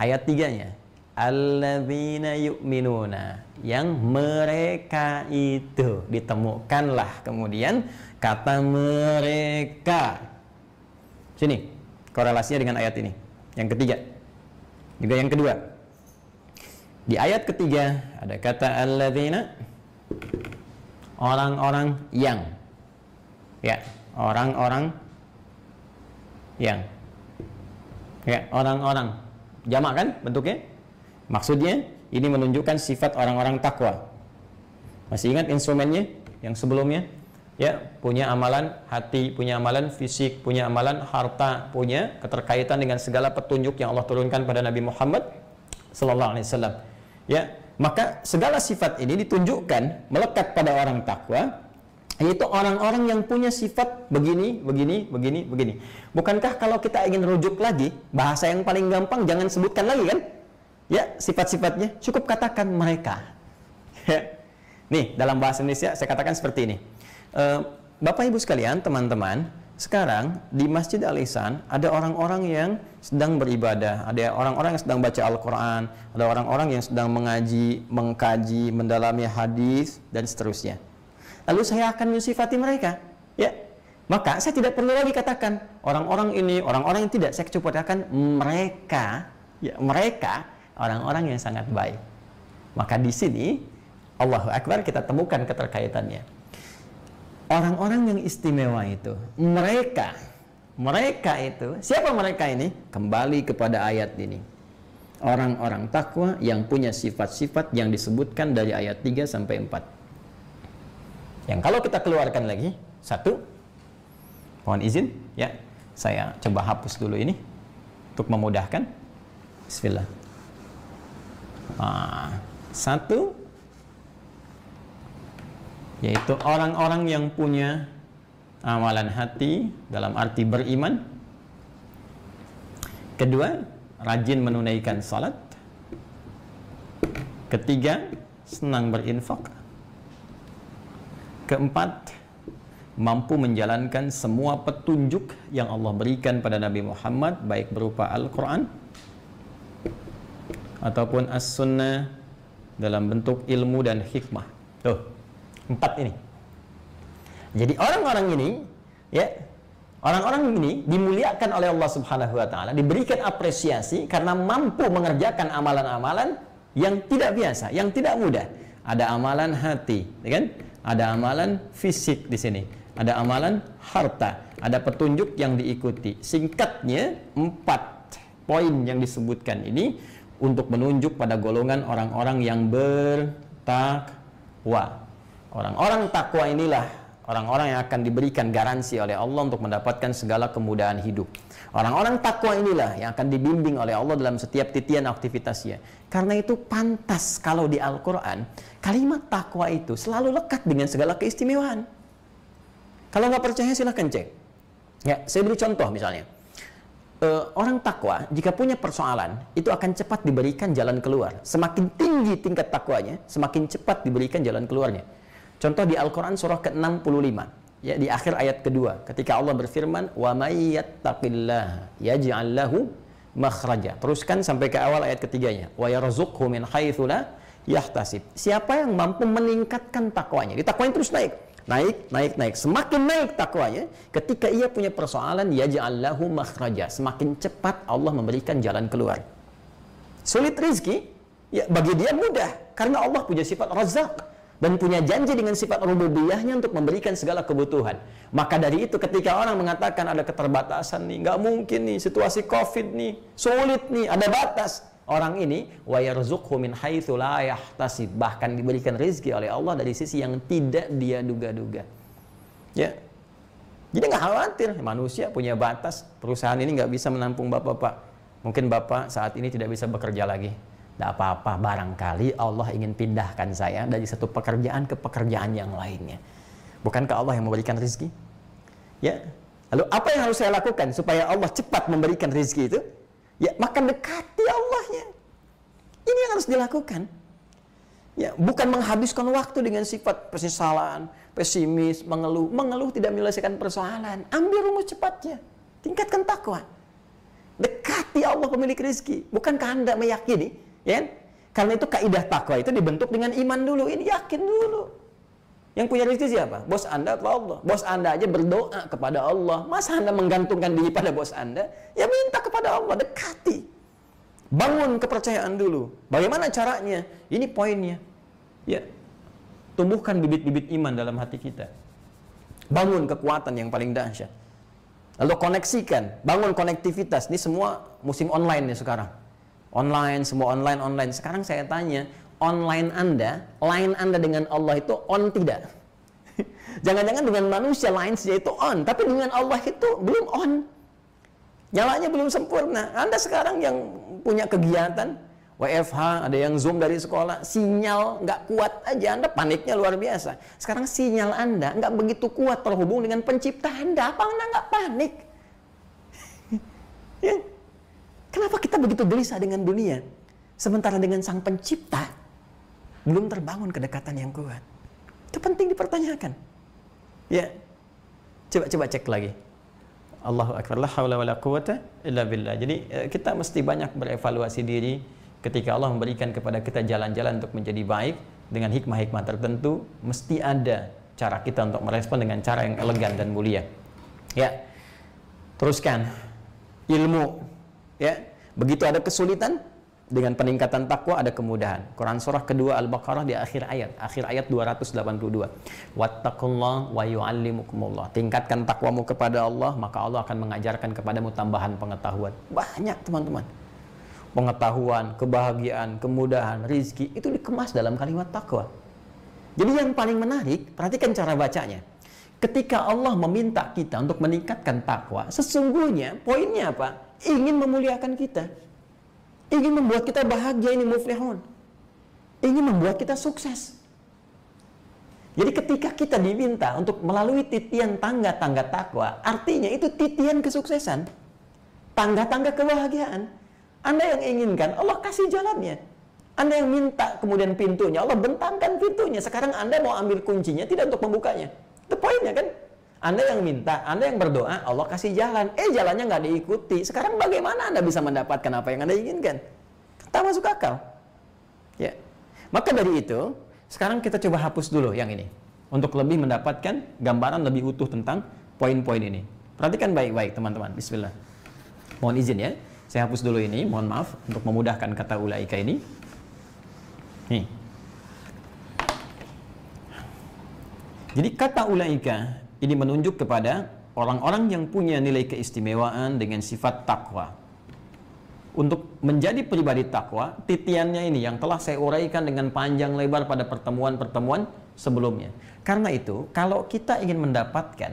Ayat 3-nya, alladzina yu'minuna, yang mereka itu, ditemukanlah kemudian kata mereka. Sini, korelasinya dengan ayat ini. Yang ketiga, juga yang kedua. Di ayat ketiga ada kata alladzina, orang-orang yang, ya, orang-orang yang, ya, orang-orang jamak kan bentuknya. Maksudnya ini menunjukkan sifat orang-orang takwa. Masih ingat instrumennya yang sebelumnya? Ya, punya amalan hati, punya amalan fisik, punya amalan harta, punya keterkaitan dengan segala petunjuk yang Allah turunkan pada Nabi Muhammad sallallahu alaihi wasallam. Ya, maka segala sifat ini ditunjukkan melekat pada orang takwa, yaitu orang-orang yang punya sifat begini, begini, begini, begini. Bukankah kalau kita ingin rujuk lagi, bahasa yang paling gampang jangan sebutkan lagi kan? Ya, sifat-sifatnya cukup katakan mereka. Nih, dalam bahasa Indonesia saya katakan seperti ini. Bapak Ibu sekalian, teman-teman, sekarang di Masjid Al-Ihsan ada orang-orang yang sedang beribadah, ada orang-orang yang sedang baca Al-Quran, ada orang-orang yang sedang mengaji, mengkaji, mendalami hadis dan seterusnya. Lalu saya akan mensifati mereka, ya. Maka saya tidak perlu lagi katakan orang-orang ini, orang-orang yang tidak. Saya cukup katakan mereka, ya, mereka orang-orang yang sangat baik. Maka di sini Allahu Akbar, kita temukan keterkaitannya. Orang-orang yang istimewa itu, mereka itu, siapa mereka ini? Kembali kepada ayat ini. orang-orang takwa yang punya sifat-sifat yang disebutkan dari ayat 3 sampai 4. Yang kalau kita keluarkan lagi, satu, mohon izin, ya, saya coba hapus dulu ini untuk memudahkan. Bismillah. Satu, yaitu orang-orang yang punya amalan hati dalam arti beriman. Kedua, rajin menunaikan salat. Ketiga, senang berinfak. Keempat, mampu menjalankan semua petunjuk yang Allah berikan pada Nabi Muhammad, baik berupa Al-Quran ataupun As-Sunnah dalam bentuk ilmu dan hikmah. Tuh, 4 ini. Jadi orang-orang ini, ya, orang-orang ini dimuliakan oleh Allah Subhanahu wa taala, diberikan apresiasi karena mampu mengerjakan amalan-amalan yang tidak biasa, yang tidak mudah. Ada amalan hati, ya kan? Ada amalan fisik di sini. Ada amalan harta, ada petunjuk yang diikuti. Singkatnya, 4 poin yang disebutkan ini untuk menunjuk pada golongan orang-orang yang bertakwa. Orang-orang takwa inilah orang-orang yang akan diberikan garansi oleh Allah untuk mendapatkan segala kemudahan hidup. Orang-orang takwa inilah yang akan dibimbing oleh Allah dalam setiap titian aktivitasnya. Karena itu pantas kalau di Al-Quran, kalimat takwa itu selalu lekat dengan segala keistimewaan. Kalau nggak percaya silahkan cek. Ya, saya beri contoh misalnya. Orang takwa jika punya persoalan itu akan cepat diberikan jalan keluar. Semakin tinggi tingkat takwanya, semakin cepat diberikan jalan keluarnya. Contoh di Al-Quran surah ke-65, ya, di akhir ayat kedua, ketika Allah berfirman, wa may yattaqillaha yaj'al lahu makhraja. Teruskan sampai ke awal ayat ketiganya, wa yarzuqhu min haitsu la yahtasib. Siapa yang mampu meningkatkan takwanya, di takwanya terus naik. Semakin naik takwanya, ketika ia punya persoalan, yaj'al lahu makhraja, semakin cepat Allah memberikan jalan keluar. Sulit rizki, ya bagi dia mudah, karena Allah punya sifat Razzaq dan punya janji dengan sifat rububiyahnya untuk memberikan segala kebutuhan. Maka dari itu ketika orang mengatakan ada keterbatasan nih, nggak mungkin nih, situasi COVID nih, sulit nih, ada batas. Orang ini wa yarzuqhu min haitsu la yahtasib, bahkan diberikan rezeki oleh Allah dari sisi yang tidak dia duga-duga. Ya. Jadi nggak khawatir, manusia punya batas, perusahaan ini nggak bisa menampung bapak-bapak. Mungkin bapak saat ini tidak bisa bekerja lagi. Tidak apa-apa, barangkali Allah ingin pindahkan saya dari satu pekerjaan ke pekerjaan yang lainnya. Bukankah Allah yang memberikan rezeki? Ya. Lalu apa yang harus saya lakukan supaya Allah cepat memberikan rezeki itu? Ya, maka dekati Allahnya. Ini yang harus dilakukan. Ya, bukan menghabiskan waktu dengan sifat penyesalan, pesimis, mengeluh. Mengeluh tidak menyelesaikan persoalan. Ambil rumus cepatnya. Tingkatkan takwa. Dekati Allah pemilik rezeki. Bukankah Anda meyakini? Ya, karena itu kaidah takwa itu dibentuk dengan iman dulu. Ini yakin dulu. Yang punya rezeki siapa? Bos Anda atau Allah? Bos Anda aja berdoa kepada Allah. Masa Anda menggantungkan diri pada bos Anda? Ya minta kepada Allah, dekati. Bangun kepercayaan dulu. Bagaimana caranya? Ini poinnya. Ya, tumbuhkan bibit-bibit iman dalam hati kita. Bangun kekuatan yang paling dahsyat. Lalu koneksikan, bangun konektivitas. Ini semua musim online nih sekarang. Online, semua online. Sekarang saya tanya, online Anda, line Anda dengan Allah itu on tidak? Jangan-jangan dengan manusia line-nya itu on, tapi dengan Allah itu belum on. Nyalanya belum sempurna. Anda sekarang yang punya kegiatan, WFH, ada yang Zoom dari sekolah, sinyal nggak kuat aja, Anda paniknya luar biasa. Sekarang sinyal Anda nggak begitu kuat terhubung dengan pencipta Anda, apa Anda nggak panik? Ya. Kenapa kita begitu gelisah dengan dunia? Sementara dengan sang pencipta, belum terbangun kedekatan yang kuat. Itu penting dipertanyakan. Ya. Coba cek lagi. Allahu akbar, la haula wala quwata illa billah. Jadi kita mesti banyak berevaluasi diri ketika Allah memberikan kepada kita jalan-jalan untuk menjadi baik dengan hikmah-hikmah tertentu, mesti ada cara kita untuk merespon dengan cara yang elegan dan mulia. Ya. Teruskan ilmu. Ya. Begitu ada kesulitan, dengan peningkatan takwa ada kemudahan. Quran surah kedua Al-Baqarah di akhir ayat 282. Wattaqullah wa yu'allimukumullah. Tingkatkan takwamu kepada Allah, maka Allah akan mengajarkan kepadamu tambahan pengetahuan. Banyak teman-teman. pengetahuan, kebahagiaan, kemudahan, rizki, itu dikemas dalam kalimat takwa. Jadi yang paling menarik, perhatikan cara bacanya. Ketika Allah meminta kita untuk meningkatkan takwa, sesungguhnya poinnya apa? Ingin memuliakan kita. Ingin membuat kita bahagia, ini muflihun. Ingin membuat kita sukses. Jadi ketika kita diminta untuk melalui titian tangga-tangga takwa, artinya itu titian kesuksesan. Tangga-tangga kebahagiaan. Anda yang inginkan, Allah kasih jalannya. Anda yang minta kemudian pintunya, Allah bentangkan pintunya. Sekarang Anda mau ambil kuncinya, tidak untuk membukanya. Itu poinnya kan? Anda yang minta, Anda yang berdoa, Allah kasih jalan. Jalannya nggak diikuti. Sekarang bagaimana Anda bisa mendapatkan apa yang Anda inginkan? Tak masuk akal. Ya. Maka dari itu, sekarang kita coba hapus dulu yang ini. Untuk lebih mendapatkan gambaran lebih utuh tentang poin-poin ini. Perhatikan baik-baik teman-teman. Bismillah. Mohon izin ya. Saya hapus dulu ini. Mohon maaf untuk memudahkan kata ulaika ini. Nih. Jadi kata ulaika ini menunjuk kepada orang-orang yang punya nilai keistimewaan dengan sifat takwa. Untuk menjadi pribadi takwa, titiannya ini yang telah saya uraikan dengan panjang lebar pada pertemuan-pertemuan sebelumnya. Karena itu, kalau kita ingin mendapatkan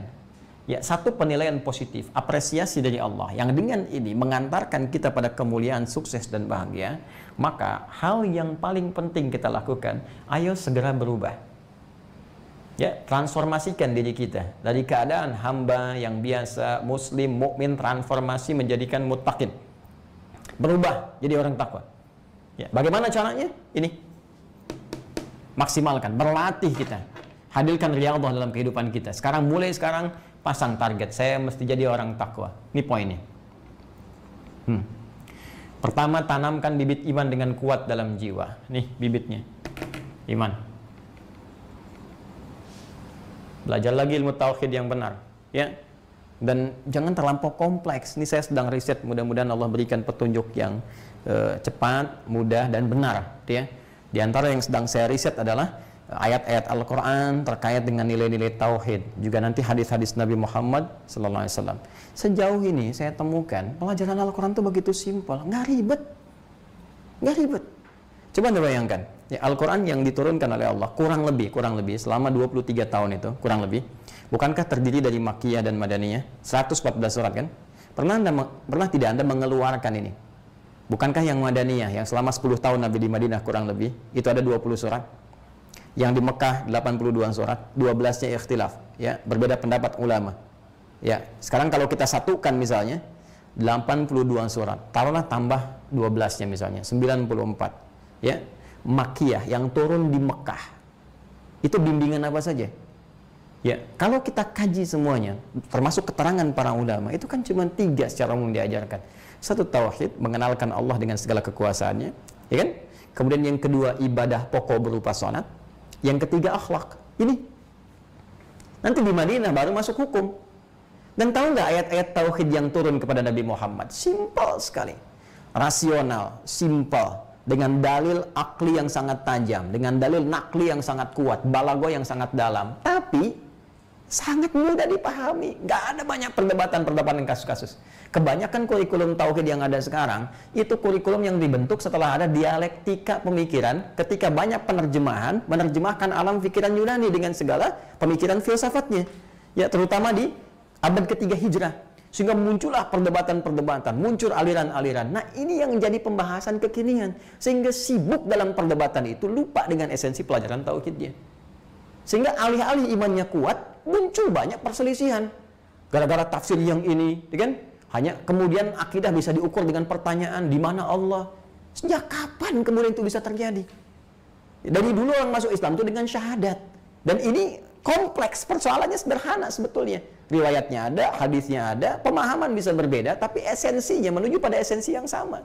satu penilaian positif, apresiasi dari Allah yang dengan ini mengantarkan kita pada kemuliaan, sukses dan bahagia, maka hal yang paling penting kita lakukan, ayo segera berubah. Transformasikan diri kita dari keadaan hamba yang biasa, muslim, mukmin, transformasi menjadikan muttaqin. Berubah jadi orang takwa. Bagaimana caranya? Ini. Maksimalkan, berlatih kita. Hadirkan riyadhah dalam kehidupan kita. Mulai sekarang pasang target, saya mesti jadi orang takwa. Ini poinnya. Pertama, tanamkan bibit iman dengan kuat dalam jiwa. Nih bibitnya. Iman. Belajar lagi ilmu tauhid yang benar, ya. Dan jangan terlampau kompleks. Ini saya sedang riset, mudah-mudahan Allah berikan petunjuk yang cepat, mudah dan benar, ya. Di antara yang sedang saya riset adalah ayat-ayat Al-Qur'an terkait dengan nilai-nilai tauhid, juga nanti hadis-hadis Nabi Muhammad sallallahu alaihi wasallam. Sejauh ini saya temukan pelajaran Al-Qur'an itu begitu simpel, nggak ribet. Nggak ribet. Coba Anda bayangkan, Al-Quran yang diturunkan oleh Allah kurang lebih selama 23 tahun itu, kurang lebih, bukankah terdiri dari Makkiyah dan Madaniyah? 114 surat kan? Pernah tidak Anda mengeluarkan ini? Bukankah yang Madaniyah, yang selama 10 tahun Nabi di Madinah kurang lebih, itu ada 20 surat? Yang di Mekah 82 surat, 12-nya ikhtilaf, ya, berbeda pendapat ulama. Ya, sekarang kalau kita satukan misalnya, 82 surat, taruhlah tambah 12-nya misalnya, 94. Ya, Makkiyah yang turun di Mekah itu bimbingan apa saja? Ya, kalau kita kaji semuanya, termasuk keterangan para ulama, itu kan cuma 3 secara umum diajarkan. Satu, tauhid, mengenalkan Allah dengan segala kekuasaannya, ya kan? Kemudian yang kedua, ibadah pokok berupa salat. Yang ketiga, akhlak. Ini nanti di Madinah baru masuk hukum. Dan tahu nggak ayat-ayat tauhid yang turun kepada Nabi Muhammad? Simpel sekali, rasional, simpel, dengan dalil akli yang sangat tajam, dengan dalil nakli yang sangat kuat, balago yang sangat dalam, tapi sangat mudah dipahami. Nggak ada banyak perdebatan kasus-kasus. Kebanyakan kurikulum tauhid yang ada sekarang itu kurikulum yang dibentuk setelah ada dialektika pemikiran, ketika banyak penerjemahan menerjemahkan alam pikiran Yunani dengan segala pemikiran filsafatnya, ya, terutama di abad ketiga Hijrah. Sehingga muncullah perdebatan-perdebatan, muncul aliran-aliran. Nah, ini yang menjadi pembahasan kekinian. Sehingga sibuk dalam perdebatan itu, lupa dengan esensi pelajaran tauhidnya. Sehingga alih-alih imannya kuat, muncul banyak perselisihan. Gara-gara tafsir yang ini, kan? Hanya kemudian akidah bisa diukur dengan pertanyaan, di mana Allah? Sejak kapan kemudian itu bisa terjadi? Dari dulu orang masuk Islam itu dengan syahadat. Dan ini kompleks, persoalannya sederhana sebetulnya. Riwayatnya ada, hadisnya ada, pemahaman bisa berbeda, tapi esensinya menuju pada esensi yang sama.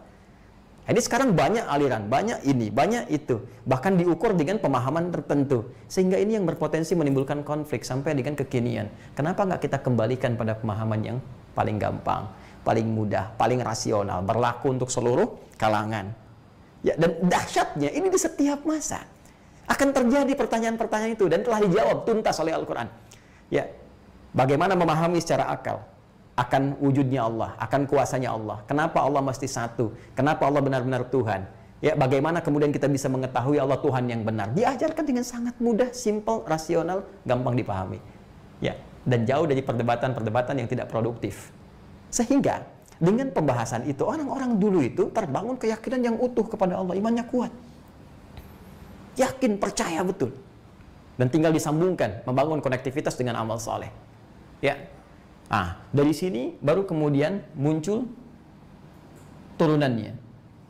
Jadi sekarang banyak aliran, banyak ini, banyak itu, bahkan diukur dengan pemahaman tertentu, sehingga ini yang berpotensi menimbulkan konflik sampai dengan kekinian. Kenapa nggak kita kembalikan pada pemahaman yang paling gampang, paling mudah, paling rasional, berlaku untuk seluruh kalangan? Ya, dan dahsyatnya ini di setiap masa akan terjadi pertanyaan-pertanyaan itu, dan telah dijawab tuntas oleh Al-Quran. Ya, bagaimana memahami secara akal? akan wujudnya Allah, akan kuasanya Allah. Kenapa Allah mesti satu? Kenapa Allah benar-benar Tuhan? Ya, bagaimana kemudian kita bisa mengetahui Allah Tuhan yang benar? Diajarkan dengan sangat mudah, simple, rasional, gampang dipahami. Ya, dan jauh dari perdebatan-perdebatan yang tidak produktif. Sehingga dengan pembahasan itu orang-orang dulu itu terbangun keyakinan yang utuh kepada Allah, imannya kuat. Yakin, percaya betul. Dan tinggal disambungkan, membangun konektivitas dengan amal soleh. Ya. Dari sini baru kemudian muncul turunannya.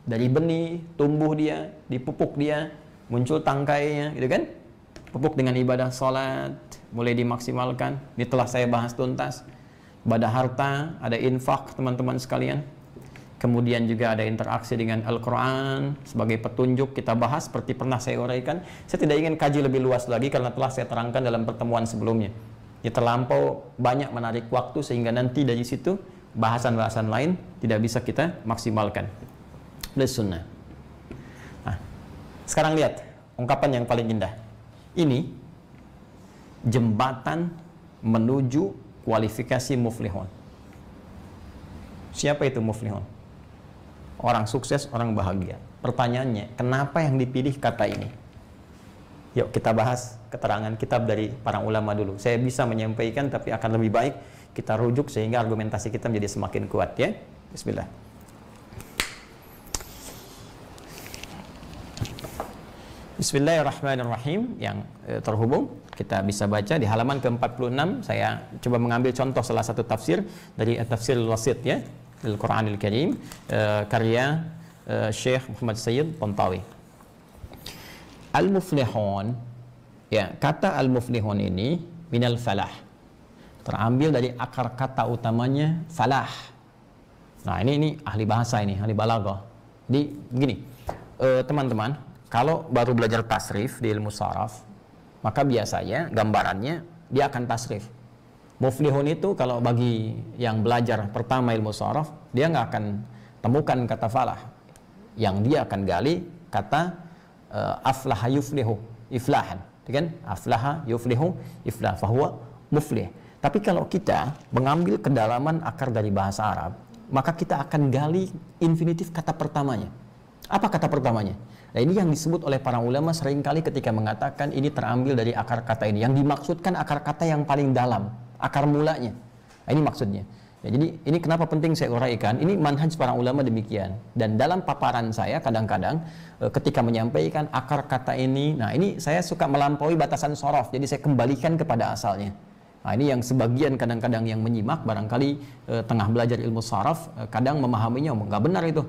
Dari benih, tumbuh dia, dipupuk dia, muncul tangkainya, gitu kan? Pupuk dengan ibadah sholat, mulai dimaksimalkan. Ini telah saya bahas tuntas. Ibadah harta, ada infak, teman-teman sekalian. Kemudian juga ada interaksi dengan Al-Quran sebagai petunjuk, kita bahas seperti pernah saya uraikan. Saya tidak ingin kaji lebih luas lagi karena telah saya terangkan dalam pertemuan sebelumnya. Ya, terlampau banyak menarik waktu sehingga nanti dari situ bahasan-bahasan lain tidak bisa kita maksimalkan. Sunnah. Sekarang lihat ungkapan yang paling indah. Ini jembatan menuju kualifikasi muflihun. Siapa itu muflihun? Orang sukses, orang bahagia. Pertanyaannya, kenapa yang dipilih kata ini? Yuk kita bahas keterangan kitab dari para ulama dulu. Saya bisa menyampaikan tapi akan lebih baik kita rujuk sehingga argumentasi kita menjadi semakin kuat, ya. Bismillah. Bismillahirrahmanirrahim. Yang terhubung kita bisa baca di halaman ke-46. Saya coba mengambil contoh salah satu tafsir dari Tafsir Al-Wasit, ya, Al-Quranil Karim, karya Syekh Muhammad Sayyid Pontawi. Al-muflihun, ya, kata al-muflihun ini minal falah, terambil dari akar kata utamanya falah. Nah, ini ahli bahasa, ini ahli balaghah. Jadi begini, teman-teman, kalau baru belajar tasrif di ilmu saraf, maka biasanya gambarannya dia akan tasrif. Muflihun itu kalau bagi yang belajar pertama ilmu saraf, dia nggak akan temukan kata falah. Yang dia akan gali kata aflaha yuflihu iflahan, kan? Aflaha yuflihu iflah, fahuwa muflih. Tapi kalau kita mengambil kedalaman akar dari bahasa Arab, maka kita akan gali infinitif kata pertamanya. Apa kata pertamanya? Nah, ini yang disebut oleh para ulama seringkali ketika mengatakan ini terambil dari akar kata ini. Yang dimaksudkan akar kata yang paling dalam, akar mulanya. Nah, ini maksudnya. Ya, jadi ini kenapa penting saya uraikan, ini manhaj para ulama demikian. Dan dalam paparan saya kadang-kadang ketika menyampaikan akar kata ini, nah ini saya suka melampaui batasan sorof, jadi saya kembalikan kepada asalnya. Nah, ini yang sebagian kadang-kadang yang menyimak barangkali tengah belajar ilmu saraf, kadang memahaminya nggak benar itu.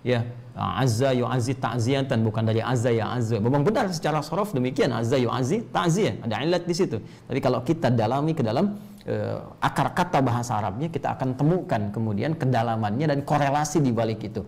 Ya, azza yu'azzi ta'ziyatan, bukan dari azza ya azza. Memang benar secara sorof demikian, azza yu'azzi ta'ziyah, ada ilat di situ. Tapi kalau kita dalami ke dalam akar kata bahasa Arabnya, kita akan temukan kemudian kedalamannya dan korelasi di balik itu.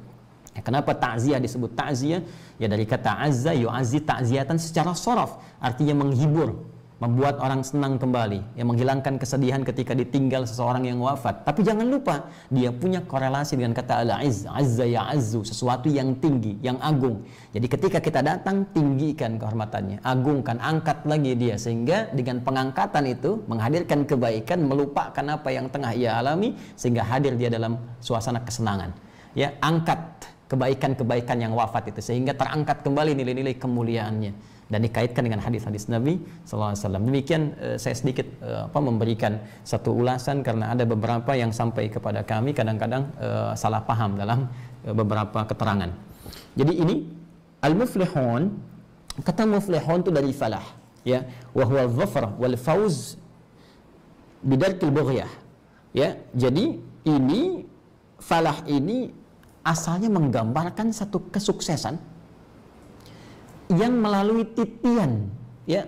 Ya, kenapa ta'ziyah disebut ta'ziyah? Ya dari kata azza yu'azzi ta'ziyatan secara sorof, artinya menghibur, membuat orang senang kembali, yang menghilangkan kesedihan ketika ditinggal seseorang yang wafat. Tapi jangan lupa, dia punya korelasi dengan kata al-izz, azza ya'azzu, sesuatu yang tinggi, yang agung. Jadi ketika kita datang, tinggikan kehormatannya, agungkan, angkat lagi dia, sehingga dengan pengangkatan itu menghadirkan kebaikan, melupakan apa yang tengah ia alami, sehingga hadir dia dalam suasana kesenangan. Ya, angkat kebaikan-kebaikan yang wafat itu, sehingga terangkat kembali nilai-nilai kemuliaannya. Dan dikaitkan dengan hadis-hadis Nabi SAW. Demikian saya sedikit memberikan satu ulasan karena ada beberapa yang sampai kepada kami kadang-kadang salah paham dalam beberapa keterangan. Jadi ini al-muflihun, kata muflihun itu dari falah, ya, wa huwa dhafar wal fawz bidarkil bughyah. Ya, jadi ini falah ini asalnya menggambarkan satu kesuksesan yang melalui titian, ya,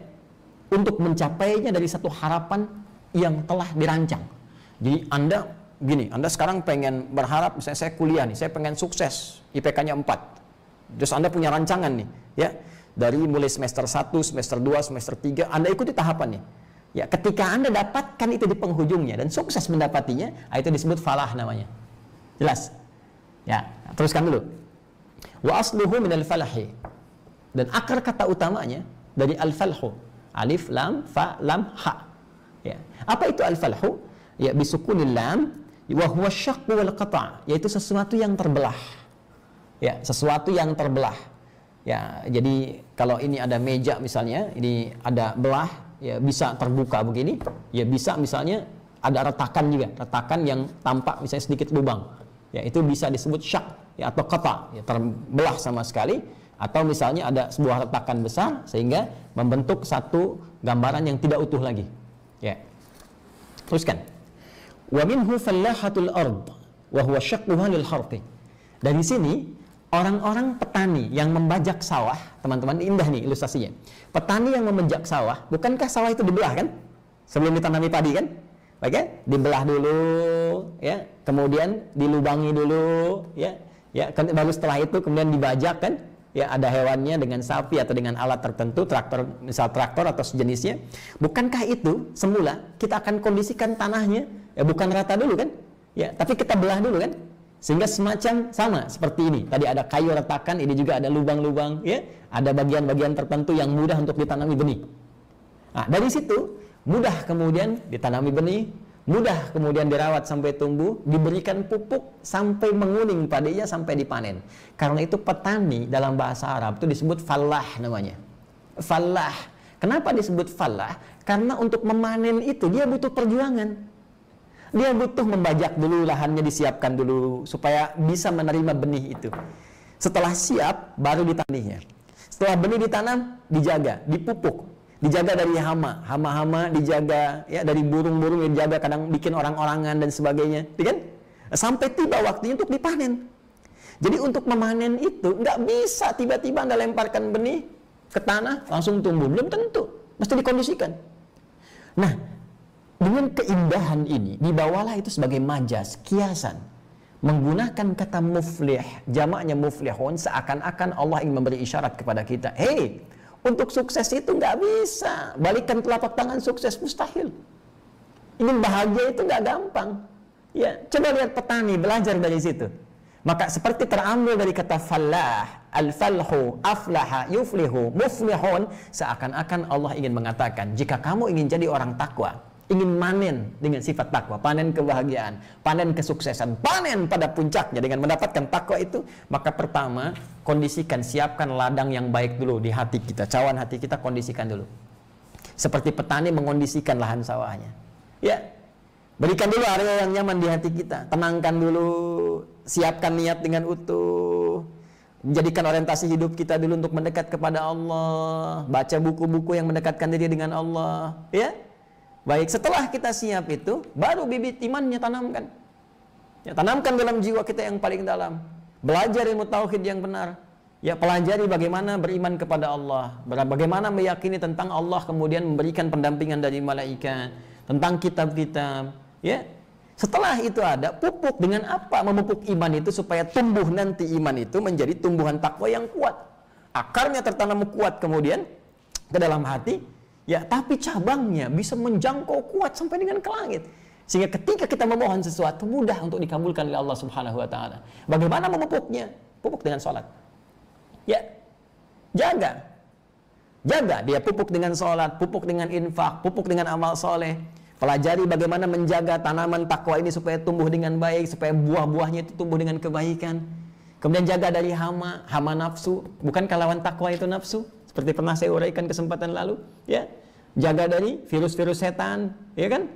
untuk mencapainya dari satu harapan yang telah dirancang. Jadi Anda gini, Anda sekarang pengen berharap, misalnya saya kuliah nih, saya pengen sukses, IPK-nya 4. Terus Anda punya rancangan nih, ya, dari mulai semester 1, semester 2, semester 3, Anda ikuti tahapannya. Ya, ketika Anda dapatkan itu di penghujungnya dan sukses mendapatinya, itu disebut falah namanya. Jelas? Ya, teruskan dulu. Wa asluhu minal falahi. Dan akar kata utamanya dari al-falhu, alif lam fa lam ha. Ya. Apa itu al-falhu? Ya, bisukunil lam Wa huwa syaqqu wal qata', yaitu sesuatu yang terbelah. Ya, sesuatu yang terbelah. Ya, jadi kalau ini ada meja misalnya, ini ada belah, ya bisa terbuka begini, ya bisa misalnya ada retakan juga, retakan yang tampak misalnya sedikit lubang. Ya, itu bisa disebut syak, ya, atau qata', ya, terbelah sama sekali. Atau misalnya ada sebuah retakan besar sehingga membentuk satu gambaran yang tidak utuh lagi. Ya. Teruskan. Wa minhu fallahatul ard wa huwa syaqquha lil harthi. Dari sini orang-orang petani yang membajak sawah, teman-teman, indah nih ilustrasinya. Petani yang membajak sawah, bukankah sawah itu dibelah kan? Sebelum ditanami padi kan? Oke, dibelah dulu, ya. Kemudian dilubangi dulu, ya. Ya, baru setelah itu kemudian dibajak kan? Ya, ada hewannya dengan sapi atau dengan alat tertentu, traktor, misal traktor atau sejenisnya. Bukankah itu semula kita akan kondisikan tanahnya, ya bukan rata dulu kan? Ya, tapi kita belah dulu kan? Sehingga semacam sama seperti ini. Tadi ada kayu retakan, ini juga ada lubang-lubang, ya. Ada bagian-bagian tertentu yang mudah untuk ditanami benih. Nah, dari situ mudah kemudian ditanami benih, mudah kemudian dirawat sampai tumbuh, diberikan pupuk sampai menguning padinya sampai dipanen. Karena itu petani dalam bahasa Arab itu disebut fallah namanya. Fallah. Kenapa disebut fallah? Karena untuk memanen itu dia butuh perjuangan. Dia butuh membajak dulu, lahannya disiapkan dulu supaya bisa menerima benih itu. Setelah siap baru ditanamnya. Setelah benih ditanam, dijaga, dipupuk. Dijaga dari hama-hama dijaga, ya, dari burung-burung yang dijaga, kadang bikin orang-orangan dan sebagainya, kan? Sampai tiba waktunya untuk dipanen. Jadi untuk memanen itu nggak bisa tiba-tiba Anda lemparkan benih ke tanah langsung tumbuh, belum tentu, mesti dikondisikan. Nah, dengan keindahan ini dibawalah itu sebagai majas, kiasan, menggunakan kata muflih, jamaknya muflihun, seakan-akan Allah ingin memberi isyarat kepada kita, hey, untuk sukses itu nggak bisa balikan telapak tangan sukses, mustahil. Ingin bahagia itu nggak gampang. Ya, coba lihat petani, belajar dari situ. Maka seperti terambil dari kata fallah, al-falhu, aflaha, yuflihu, muflihun, seakan-akan Allah ingin mengatakan, jika kamu ingin jadi orang takwa, ingin manen dengan sifat takwa, panen kebahagiaan, panen kesuksesan, panen pada puncaknya dengan mendapatkan takwa itu, maka pertama kondisikan, siapkan ladang yang baik dulu di hati kita, cawan hati kita kondisikan dulu. Seperti petani mengondisikan lahan sawahnya. Ya, berikan dulu area yang nyaman di hati kita, tenangkan dulu, siapkan niat dengan utuh, jadikan orientasi hidup kita dulu untuk mendekat kepada Allah, baca buku-buku yang mendekatkan diri dengan Allah, ya. Baik, setelah kita siap itu, baru bibit imannya tanamkan. Ya, tanamkan dalam jiwa kita yang paling dalam. Belajar ilmu tauhid yang benar. Ya, pelajari bagaimana beriman kepada Allah, bagaimana meyakini tentang Allah, kemudian memberikan pendampingan dari malaikat, tentang kitab-kitab. Ya, setelah itu ada pupuk. Dengan apa memupuk iman itu supaya tumbuh nanti iman itu menjadi tumbuhan takwa yang kuat. Akarnya tertanam kuat kemudian ke dalam hati. Ya, tapi cabangnya bisa menjangkau kuat sampai dengan ke langit. Sehingga ketika kita memohon sesuatu mudah untuk dikabulkan oleh Allah Subhanahu wa taala. Bagaimana memupuknya? Pupuk dengan salat. Ya. Jaga. Jaga, dia pupuk dengan salat, pupuk dengan infak, pupuk dengan amal soleh. Pelajari bagaimana menjaga tanaman takwa ini supaya tumbuh dengan baik, supaya buah-buahnya itu tumbuh dengan kebaikan. Kemudian jaga dari hama nafsu. Bukankah lawan takwa itu nafsu? Seperti pernah saya uraikan kesempatan lalu, ya. Jaga dari virus-virus setan, ya kan?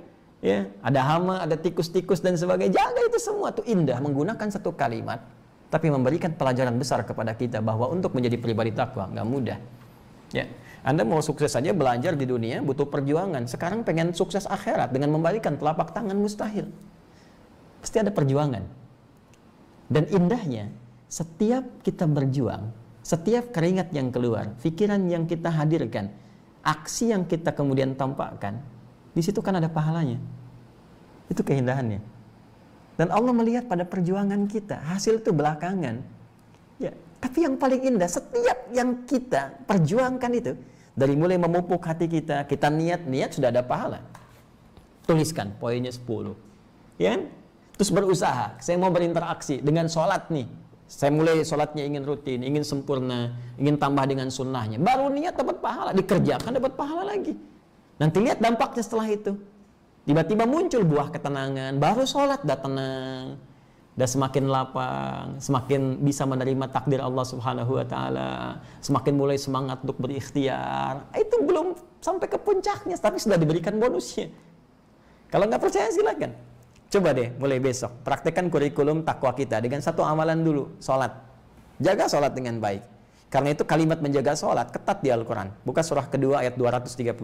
Ya, ada hama, ada tikus-tikus dan sebagainya. Jaga itu semua, tuh indah menggunakan satu kalimat tapi memberikan pelajaran besar kepada kita bahwa untuk menjadi pribadi takwa nggak mudah. Ya. Anda mau sukses saja belajar di dunia butuh perjuangan. Sekarang pengen sukses akhirat dengan membalikan telapak tangan mustahil. Pasti ada perjuangan. Dan indahnya setiap kita berjuang, setiap keringat yang keluar, pikiran yang kita hadirkan, aksi yang kita kemudian tampakkan, di situ kan ada pahalanya. Itu keindahannya. Dan Allah melihat pada perjuangan kita, hasil itu belakangan. Ya, tapi yang paling indah, setiap yang kita perjuangkan itu, dari mulai memupuk hati kita, kita niat sudah ada pahala. Tuliskan poinnya 10. Ya? Terus berusaha, saya mau berinteraksi dengan sholat nih. Saya mulai sholatnya ingin rutin, ingin sempurna, ingin tambah dengan sunnahnya. Baru niat dapat pahala, dikerjakan dapat pahala lagi. Nanti lihat dampaknya setelah itu. Tiba-tiba muncul buah ketenangan, baru sholat dah tenang, dah semakin lapang, semakin bisa menerima takdir Allah Subhanahu wa taala, semakin mulai semangat untuk berikhtiar. Itu belum sampai ke puncaknya, tapi sudah diberikan bonusnya. Kalau nggak percaya silakan. Coba deh mulai besok praktekkan kurikulum takwa kita dengan satu amalan dulu, sholat. Jaga sholat dengan baik. Karena itu kalimat menjaga sholat ketat di Al-Quran. Buka surah kedua ayat 238.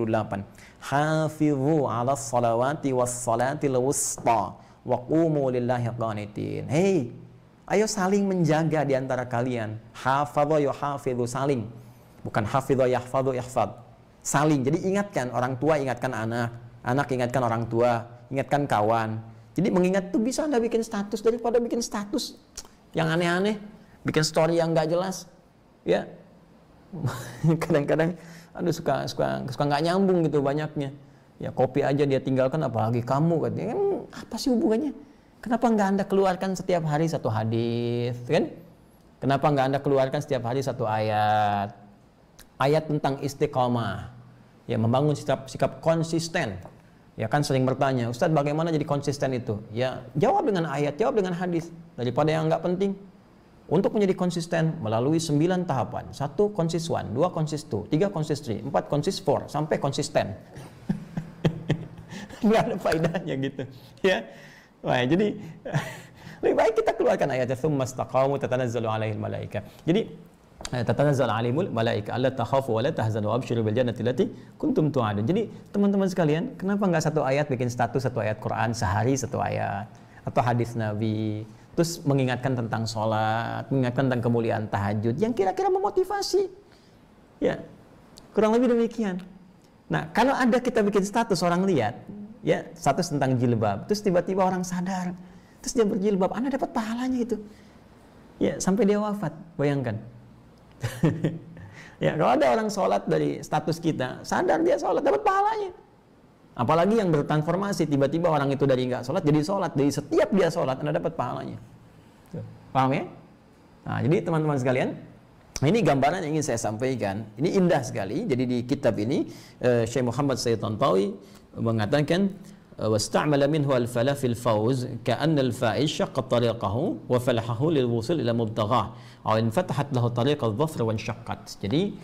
Hafidhu ala salawati was salatil wusta wa qumu lillahi qanitin. Hei, ayo saling menjaga di antara kalian. Hafadhu yuhafidhu, saling. Bukan hafidhu yahfadhu yahfad. Saling. Jadi ingatkan orang tua, ingatkan anak. Anak ingatkan orang tua, ingatkan kawan. Jadi mengingat itu bisa Anda bikin status daripada bikin status yang aneh-aneh, bikin story yang nggak jelas, ya. Kadang-kadang, aduh suka nggak nyambung gitu banyaknya. Ya kopi aja dia tinggalkan, apalagi kamu katanya. Apa sih hubungannya? Kenapa nggak Anda keluarkan setiap hari satu hadis, kan? Kenapa nggak Anda keluarkan setiap hari satu ayat? Ayat tentang istiqomah, ya membangun sikap konsisten. Ya kan sering bertanya, Ustadz bagaimana jadi konsisten itu? Ya jawab dengan ayat, jawab dengan hadis. Daripada yang nggak penting. Untuk menjadi konsisten melalui 9 tahapan. 1 konsis 1, 2 konsis 2, 3 konsis 3, 4 konsis 4, sampai konsisten. Nggak ada faedahnya gitu. Ya. Wah, jadi lebih baik kita keluarkan ayatnya. Tsumma istaqamu tatanazzalu alaihil malaika. Jadi tatanazzalu alaihimul malaika alla takhafu wa la tahzanu wa abshiru bil jannati allati kuntum tu'adun. Jadi teman-teman sekalian, kenapa nggak satu ayat bikin status satu ayat Quran sehari satu ayat atau hadis Nabi, terus mengingatkan tentang sholat, mengingatkan tentang kemuliaan tahajud yang kira-kira memotivasi. Ya. Kurang lebih demikian. Nah, kalau ada kita bikin status orang lihat, ya, status tentang jilbab, terus tiba-tiba orang sadar, terus dia berjilbab, Anda dapat pahalanya itu. Ya, sampai dia wafat. Bayangkan. Ya, kalau ada orang sholat dari status kita, sadar dia sholat, dapat pahalanya. Apalagi yang bertransformasi, tiba-tiba orang itu dari nggak sholat jadi sholat, dari setiap dia sholat Anda dapat pahalanya. Paham ya? Nah, jadi teman-teman sekalian, ini gambaran yang ingin saya sampaikan. Ini indah sekali. Jadi di kitab ini Syekh Muhammad Sayyid Tantawi mengatakan wasta'mala minhu al-falah fil fawz ka'anna al-fa'iz syaqqa tariqahu wa falahahu lil wusul ila mubtaghah aw infatahat lahu tariqal dhafr wa insyaqqat. Jadi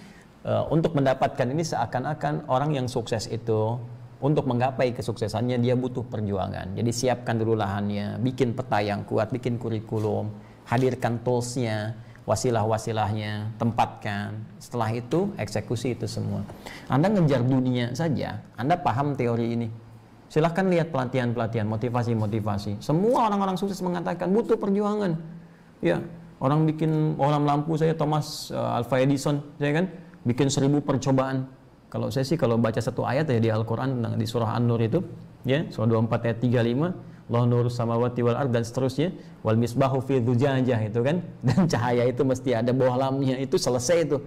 untuk mendapatkan ini seakan-akan orang yang sukses itu untuk menggapai kesuksesannya dia butuh perjuangan. Jadi siapkan dulu lahannya, bikin peta yang kuat, bikin kurikulum, hadirkan toolsnya, wasilah-wasilahnya, tempatkan. Setelah itu eksekusi itu semua. Anda ngejar dunia saja, Anda paham teori ini. Silahkan lihat pelatihan-pelatihan, motivasi-motivasi. Semua orang-orang sukses mengatakan butuh perjuangan. Ya, orang bikin bohlam lampu saya Thomas Alva Edison, saya kan bikin 1000 percobaan. Kalau saya sih kalau baca satu ayat ya di Al-Quran di surah An-Nur itu, ya surah 24 ayat 35, Allah nurus samawati wal ard dan seterusnya, wal misbahu fi dzujajah itu kan, dan cahaya itu mesti ada bohlamnya, itu selesai itu.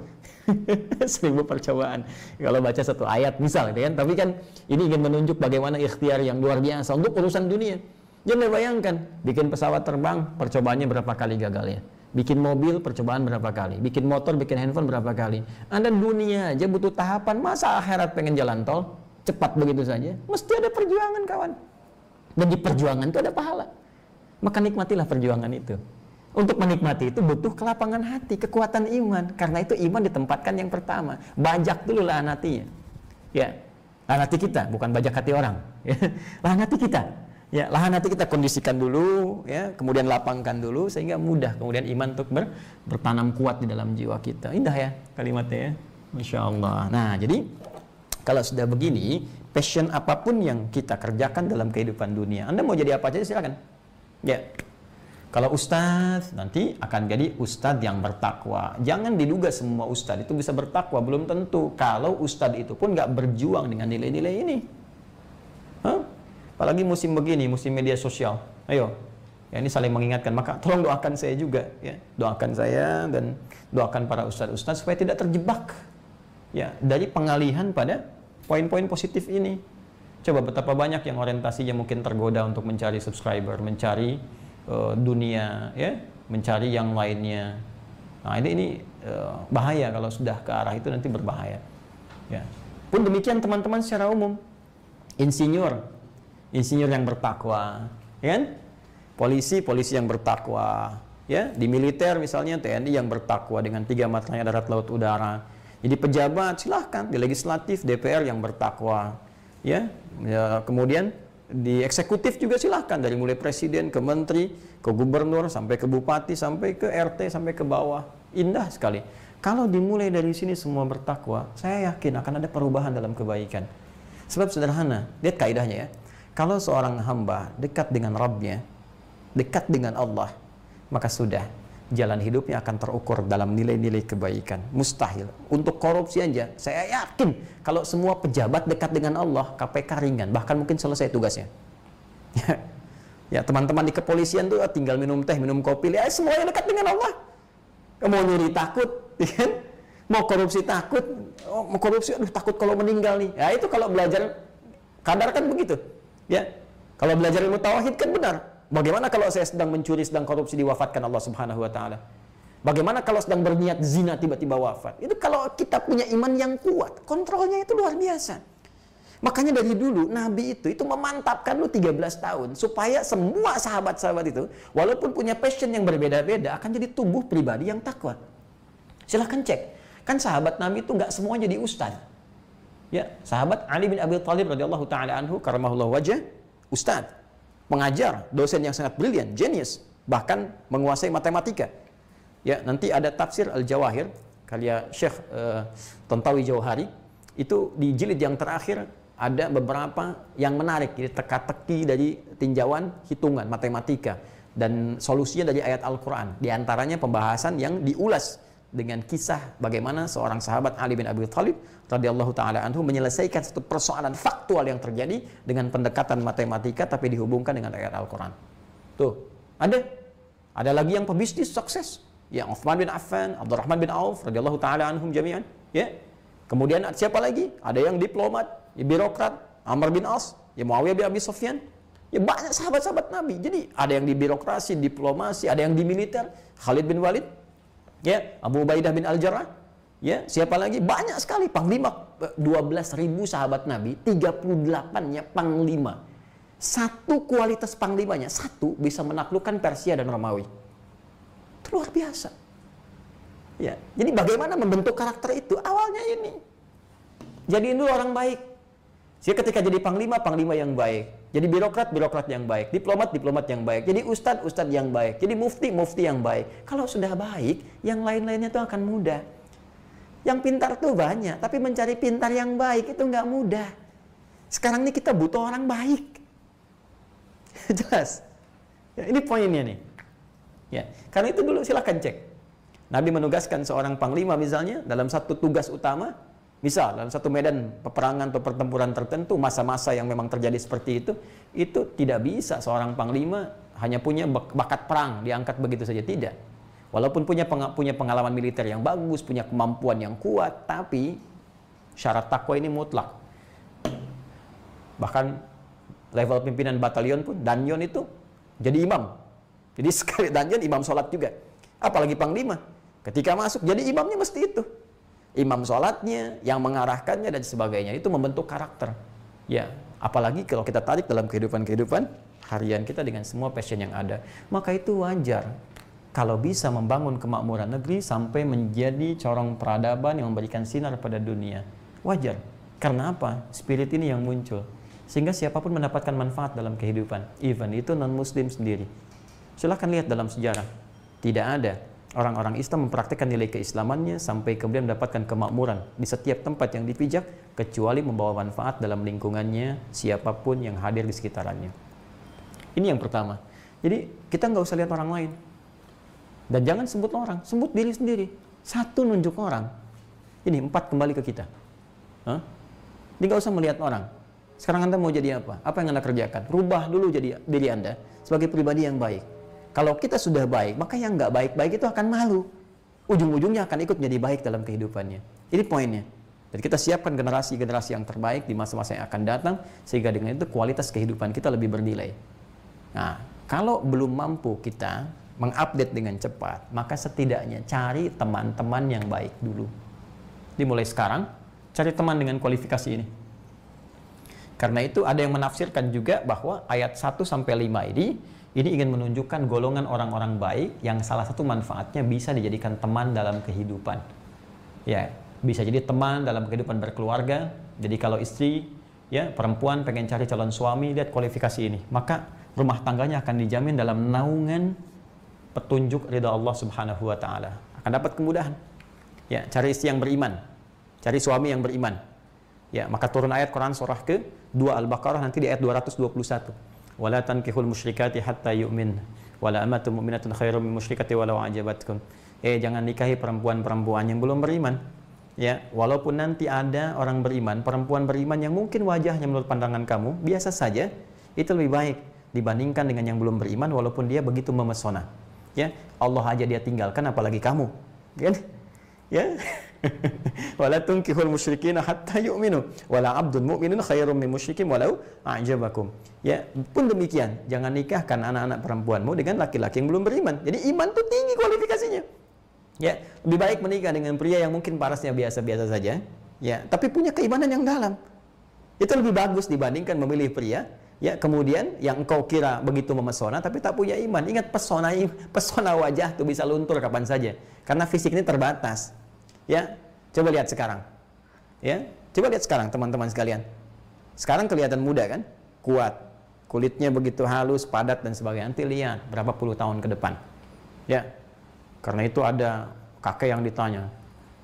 1000 percobaan. Kalau baca satu ayat misal gitu kan, tapi kan ini ingin menunjuk bagaimana ikhtiar yang luar biasa untuk urusan dunia. Jangan bayangkan, bikin pesawat terbang, percobaannya berapa kali gagalnya. Bikin mobil, percobaan berapa kali. Bikin motor, bikin handphone berapa kali. Anda dunia aja butuh tahapan. Masa akhirat pengen jalan tol? Cepat begitu saja. Mesti ada perjuangan, kawan. Dan di perjuangan itu ada pahala. Maka nikmatilah perjuangan itu. Untuk menikmati itu butuh kelapangan hati, kekuatan iman. Karena itu iman ditempatkan yang pertama. Bajak dulu lahan hatinya. Ya, lahan hati kita, bukan bajak hati orang. Ya. Lahan hati kita. Ya, lahan hati kita kondisikan dulu, ya, kemudian lapangkan dulu sehingga mudah kemudian iman untuk bertanam kuat di dalam jiwa kita. Indah ya kalimatnya ya, Masya Allah. Nah, jadi kalau sudah begini, passion apapun yang kita kerjakan dalam kehidupan dunia, Anda mau jadi apa aja silakan. Ya, kalau ustadz nanti akan jadi ustadz yang bertakwa. Jangan diduga semua ustadz itu bisa bertakwa, belum tentu. Kalau ustadz itu pun nggak berjuang dengan nilai-nilai ini. Hah? Apalagi musim begini, musim media sosial. Ayo, ya ini saling mengingatkan. Maka tolong doakan saya juga, ya. Doakan saya dan doakan para ustadz-ustadz supaya tidak terjebak, ya, dari pengalihan pada poin-poin positif ini. Coba betapa banyak yang orientasinya mungkin tergoda untuk mencari subscriber, mencari dunia, ya, mencari yang lainnya. Nah ini bahaya kalau sudah ke arah itu, nanti berbahaya. Ya. Pun demikian teman-teman secara umum, insinyur. insinyur yang bertakwa, ya kan? Polisi yang bertakwa, ya. Di militer misalnya TNI yang bertakwa dengan 3 matanya darat, laut, udara. Jadi pejabat silahkan, di legislatif DPR yang bertakwa, ya. Kemudian di eksekutif juga silahkan, dari mulai presiden ke menteri, ke gubernur, sampai ke bupati, sampai ke RT, sampai ke bawah. Indah sekali. Kalau dimulai dari sini semua bertakwa, saya yakin akan ada perubahan dalam kebaikan. Sebab sederhana, lihat kaidahnya ya. Kalau seorang hamba dekat dengan Rabbnya, dekat dengan Allah, maka sudah, jalan hidupnya akan terukur dalam nilai-nilai kebaikan. Mustahil. Untuk korupsi aja, saya yakin kalau semua pejabat dekat dengan Allah, KPK ringan, bahkan mungkin selesai tugasnya. Ya, teman-teman di kepolisian tuh tinggal minum teh, minum kopi, ya semuanya dekat dengan Allah. Mau nyuri takut, kan? Mau korupsi takut, mau korupsi, aduh takut kalau meninggal nih. Ya itu kalau belajar kadar kan begitu. Ya, kalau belajar ilmu tauhid kan benar. Bagaimana kalau saya sedang mencuri, sedang korupsi, diwafatkan Allah Subhanahu wa Ta'ala? Bagaimana kalau sedang berniat zina, tiba-tiba wafat? Itu kalau kita punya iman yang kuat, kontrolnya itu luar biasa. Makanya dari dulu Nabi itu memantapkan lu 13 tahun supaya semua sahabat-sahabat itu walaupun punya passion yang berbeda-beda akan jadi tubuh pribadi yang takwa. Silahkan cek. Kan sahabat Nabi itu nggak semua jadi ustaz. Ya, sahabat Ali bin Abi Thalib radhiyallahu taala anhu karamahullah wajah, ustaz, pengajar, dosen yang sangat brilian, genius, bahkan menguasai matematika. Ya, nanti ada tafsir Al-Jawahir karya Syekh Tantawi Jauhari, itu di jilid yang terakhir ada beberapa yang menarik, jadi teka-teki dari tinjauan hitungan matematika dan solusinya dari ayat Al-Qur'an. Di antaranya pembahasan yang diulas dengan kisah bagaimana seorang sahabat Ali bin Abi Thalib radhiyallahu taala anhu menyelesaikan satu persoalan faktual yang terjadi dengan pendekatan matematika tapi dihubungkan dengan ayat Al-Qur'an. Tuh, ada lagi yang pebisnis sukses, ya Utsman bin Affan, Abdurrahman bin Auf radhiyallahu taala anhum jami'an, ya. Kemudian siapa lagi? Ada yang diplomat, ya birokrat, Amr bin As, ya Muawiyah bin Abi Sufyan. Ya banyak sahabat-sahabat Nabi. Jadi ada yang di birokrasi, diplomasi, ada yang di militer, Khalid bin Walid, ya, Abu Ubaidah bin Al-Jarrah, ya, siapa lagi? Banyak sekali panglima, 12.000 sahabat Nabi, 38-nya panglima. Satu kualitas panglimanya, satu bisa menaklukkan Persia dan Romawi. Itu luar biasa. Ya, jadi bagaimana membentuk karakter itu? Awalnya ini. Jadiin dulu orang baik. Jadi ketika jadi panglima, panglima yang baik. Jadi birokrat, birokrat yang baik. Diplomat, diplomat yang baik. Jadi ustadz, ustadz yang baik. Jadi mufti, mufti yang baik. Kalau sudah baik, yang lain-lainnya itu akan mudah. Yang pintar tuh banyak, tapi mencari pintar yang baik itu nggak mudah. Sekarang ini kita butuh orang baik. Jelas? Ya, ini poinnya nih. Ya, karena itu dulu silakan cek. Nabi menugaskan seorang panglima misalnya dalam satu tugas utama, misal dalam satu medan peperangan atau pertempuran tertentu, masa-masa yang memang terjadi seperti itu tidak bisa seorang panglima hanya punya bakat perang diangkat begitu saja, tidak. Walaupun punya pengalaman militer yang bagus, punya kemampuan yang kuat, tapi syarat takwa ini mutlak. Bahkan level pimpinan batalion pun, danyon itu jadi imam. Jadi sekali danyon imam sholat juga. Apalagi panglima. Ketika masuk, jadi imamnya mesti itu. Imam sholatnya, yang mengarahkannya dan sebagainya. Itu membentuk karakter. Ya, apalagi kalau kita tarik dalam kehidupan harian kita dengan semua passion yang ada. Maka itu wajar. Kalau bisa membangun kemakmuran negeri sampai menjadi corong peradaban yang memberikan sinar pada dunia. Wajar. Karena apa? Spirit ini yang muncul. Sehingga siapapun mendapatkan manfaat dalam kehidupan. Even itu non-muslim sendiri. Silahkan lihat dalam sejarah. Tidak ada orang-orang Islam mempraktikkan nilai keislamannya sampai kemudian mendapatkan kemakmuran di setiap tempat yang dipijak, kecuali membawa manfaat dalam lingkungannya siapapun yang hadir di sekitarannya. Ini yang pertama. Jadi kita nggak usah lihat orang lain. Dan jangan sebut orang, sebut diri sendiri. Satu nunjuk orang. Ini 4 kembali ke kita. Jadi nggak usah melihat orang. Sekarang Anda mau jadi apa? Apa yang Anda kerjakan? Rubah dulu jadi diri Anda sebagai pribadi yang baik. Kalau kita sudah baik, maka yang nggak baik-baik itu akan malu. Ujung-ujungnya akan ikut menjadi baik dalam kehidupannya. Ini poinnya. Jadi kita siapkan generasi-generasi yang terbaik di masa-masa yang akan datang, sehingga dengan itu kualitas kehidupan kita lebih bernilai. Nah, kalau belum mampu kita mengupdate dengan cepat, maka setidaknya cari teman-teman yang baik dulu. Dimulai sekarang, cari teman dengan kualifikasi ini. Karena itu ada yang menafsirkan juga bahwa ayat 1 sampai 5 ini ingin menunjukkan golongan orang-orang baik yang salah satu manfaatnya bisa dijadikan teman dalam kehidupan. Ya, bisa jadi teman dalam kehidupan berkeluarga. Jadi kalau istri, ya, perempuan pengen cari calon suami, lihat kualifikasi ini, maka rumah tangganya akan dijamin dalam naungan petunjuk ridha Allah Subhanahu wa taala. Akan dapat kemudahan. Ya, cari istri yang beriman, cari suami yang beriman. Ya, maka turun ayat Quran surah ke-2 Al-Baqarah nanti di ayat 221. Wala tankihul musyrikati hatta yu'min wala amatun mu'minatun khairum min musyrikati walau ajabatkum. Jangan nikahi perempuan-perempuan yang belum beriman. Ya, walaupun nanti ada orang beriman, perempuan beriman yang mungkin wajahnya menurut pandangan kamu biasa saja, itu lebih baik dibandingkan dengan yang belum beriman walaupun dia begitu memesona. Ya, Allah aja dia tinggalkan apalagi kamu. Kan? Ya. Wala tunkihul musyrikina hatta yu'minu wala 'abdun mu'minun khairum min musyrikin walau a'jabakum. Ya, pun demikian, jangan nikahkan anak-anak perempuanmu dengan laki-laki yang belum beriman. Jadi iman itu tinggi kualifikasinya. Ya, lebih baik menikah dengan pria yang mungkin parasnya biasa-biasa saja, ya, tapi punya keimanan yang dalam. Itu lebih bagus dibandingkan memilih pria, ya, kemudian yang engkau kira begitu memesona tapi tak punya iman. Ingat, pesona wajah itu bisa luntur kapan saja karena fisik ini terbatas. Ya, coba lihat sekarang. Ya, coba lihat sekarang teman-teman sekalian. Sekarang kelihatan muda kan? Kuat. Kulitnya begitu halus, padat dan sebagainya. Nanti lihat berapa puluh tahun ke depan. Ya. Karena itu ada kakek yang ditanya,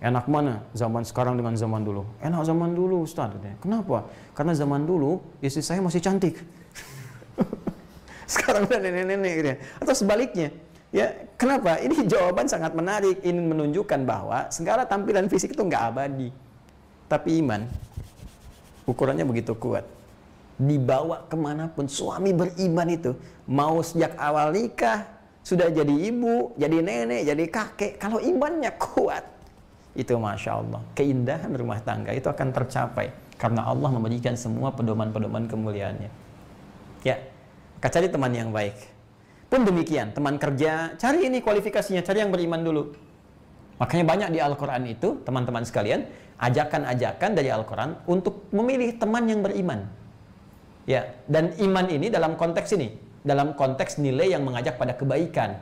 enak mana zaman sekarang dengan zaman dulu? Enak zaman dulu, Ustaz. Kenapa? Karena zaman dulu istri saya masih cantik. Sekarang udah nenek-nenek gitu. Atau sebaliknya. Ya, kenapa? Ini jawaban sangat menarik, ingin menunjukkan bahwa segala tampilan fisik itu nggak abadi. Tapi iman, ukurannya begitu kuat. Dibawa kemanapun, suami beriman itu, mau sejak awal nikah, sudah jadi ibu, jadi nenek, jadi kakek, kalau imannya kuat, itu Masya Allah, keindahan rumah tangga itu akan tercapai. Karena Allah memberikan semua pedoman-pedoman kemuliaannya. Ya, cari teman yang baik. Pun demikian, teman kerja, cari ini kualifikasinya, cari yang beriman dulu. Makanya banyak di Al-Quran itu, teman-teman sekalian, ajakan-ajakan dari Al-Quran untuk memilih teman yang beriman. Ya, dan iman ini dalam konteks ini, dalam konteks nilai yang mengajak pada kebaikan.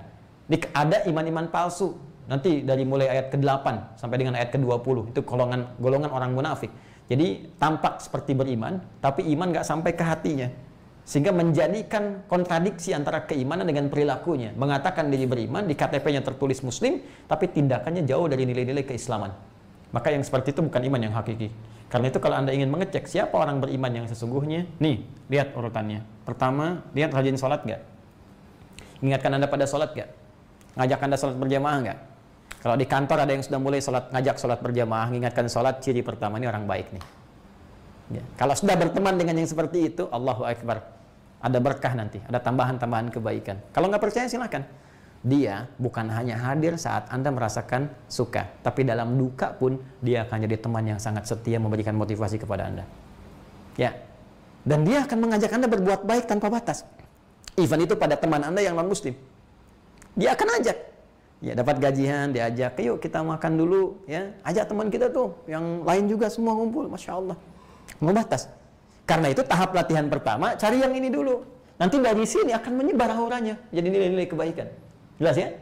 Ada iman-iman palsu. Nanti dari mulai ayat ke-8 sampai dengan ayat ke-20, itu golongan orang munafik. Jadi tampak seperti beriman, tapi iman nggak sampai ke hatinya. Sehingga menjadikan kontradiksi antara keimanan dengan perilakunya. Mengatakan diri beriman, di KTP-nya tertulis muslim, tapi tindakannya jauh dari nilai-nilai keislaman. Maka yang seperti itu bukan iman yang hakiki. Karena itu kalau Anda ingin mengecek siapa orang beriman yang sesungguhnya, nih, lihat urutannya. Pertama, lihat rajin sholat nggak? Ingatkan Anda pada sholat nggak? Ngajak Anda sholat berjamaah nggak? Kalau di kantor ada yang sudah mulai ngajak sholat berjamaah, mengingatkan sholat, ciri pertama ini orang baik nih. Ya. Kalau sudah berteman dengan yang seperti itu, Allahu Akbar. Ada berkah nanti, ada tambahan-tambahan kebaikan. Kalau nggak percaya silahkan. Dia bukan hanya hadir saat Anda merasakan suka, tapi dalam duka pun dia akan jadi teman yang sangat setia, memberikan motivasi kepada Anda. Ya. Dan dia akan mengajak Anda berbuat baik tanpa batas. Even itu pada teman Anda yang non-muslim. Dia akan ajak. Ya, dapat gajian, diajak, yuk kita makan dulu, ya. Ajak teman kita tuh, yang lain juga semua ngumpul, Masya Allah. Nggak batas. Karena itu tahap latihan pertama, cari yang ini dulu. Nanti dari sini akan menyebar auranya, jadi nilai-nilai kebaikan. Jelas ya?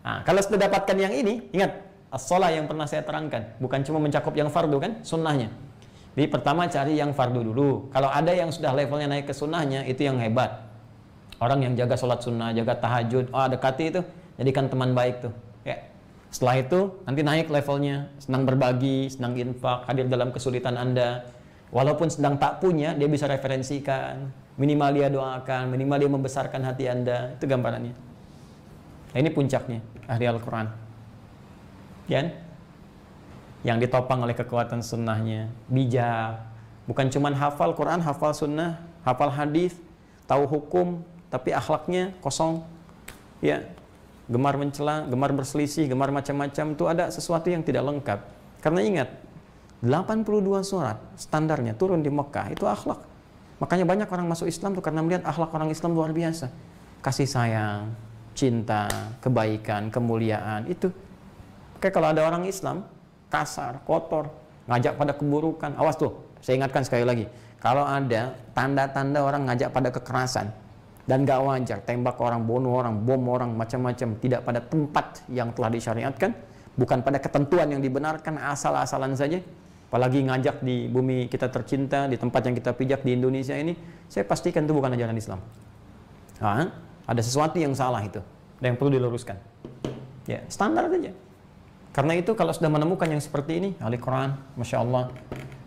Nah, kalau sudah dapatkan yang ini, ingat, as-shalah yang pernah saya terangkan, bukan cuma mencakup yang fardu kan, sunnahnya. Jadi pertama cari yang fardu dulu. Kalau ada yang sudah levelnya naik ke sunnahnya, itu yang hebat. Orang yang jaga sholat sunnah, jaga tahajud, dekati itu, jadikan teman baik tuh. Ya. Setelah itu, nanti naik levelnya, senang berbagi, senang infak, hadir dalam kesulitan Anda. Walaupun sedang tak punya, dia bisa referensikan. Minimal dia doakan, minimal dia membesarkan hati Anda. Itu gambarannya. Nah, ini puncaknya, ahli Al-Quran. Ya? Yang ditopang oleh kekuatan sunnahnya. Bijak. Bukan cuma hafal Quran, hafal sunnah, hafal hadis, tahu hukum, tapi akhlaknya kosong. Ya. Gemar mencela, gemar berselisih, gemar macam-macam. Itu ada sesuatu yang tidak lengkap. Karena ingat, 82 surat standarnya turun di Mekah itu akhlak. Makanya banyak orang masuk Islam tuh karena melihat akhlak orang Islam luar biasa. Kasih sayang, cinta, kebaikan, kemuliaan itu. Kayak kalau ada orang Islam kasar, kotor, ngajak pada keburukan, awas tuh. Saya ingatkan sekali lagi, Kalau ada tanda-tanda orang ngajak pada kekerasan dan gak wajar, tembak orang, bunuh orang, bom orang, macam-macam, tidak pada tempat yang telah disyariatkan, bukan pada ketentuan yang dibenarkan, asal-asalan saja, apalagi ngajak di bumi kita tercinta, di tempat yang kita pijak di Indonesia ini, saya pastikan itu bukan ajaran Islam. Ada sesuatu yang salah itu, dan yang perlu diluruskan. Ya, standar saja. Karena itu kalau sudah menemukan yang seperti ini, ahli Quran, Masya Allah,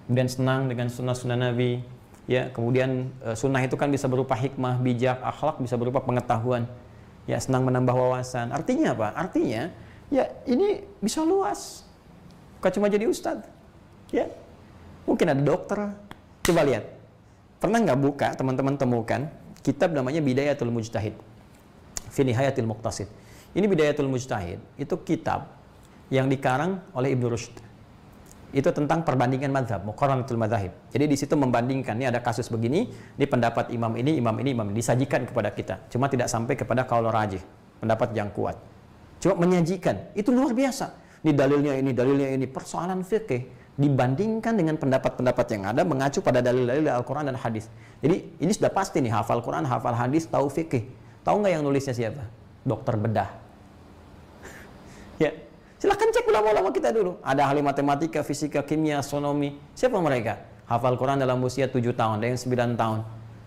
kemudian senang dengan sunnah-sunnah Nabi, ya, kemudian sunnah itu kan bisa berupa hikmah, bijak, akhlak, bisa berupa pengetahuan, ya, senang menambah wawasan. Artinya apa? Artinya, ya, ini bisa luas, bukan cuma jadi ustadz, ya, mungkin ada dokter. Coba lihat, pernah nggak buka, teman-teman temukan kitab namanya Bidayatul Mujtahid fi Nihayatil Muqtasid. Ini Bidayatul Mujtahid, itu kitab yang dikarang oleh Ibnu Rushd. Itu tentang perbandingan mazhab, muqaranatul madzahib. Jadi di situ membandingkan, ini ada kasus begini, ini pendapat imam ini, imam ini, imam ini, disajikan kepada kita. Cuma tidak sampai kepada qaul rajih, pendapat yang kuat. Cuma menyajikan, itu luar biasa. Ini dalilnya ini, persoalan fikih dibandingkan dengan pendapat-pendapat yang ada mengacu pada dalil-dalil Al-Quran dan hadis. Jadi ini sudah pasti nih, hafal Quran, hafal hadis, tahu fikih. Tahu nggak yang nulisnya siapa? Dokter bedah. Ya, silahkan cek ulama-ulama kita dulu. Ada ahli matematika, fisika, kimia, astronomi. Siapa mereka? Hafal Quran dalam usia 7 tahun, ada yang 9 tahun.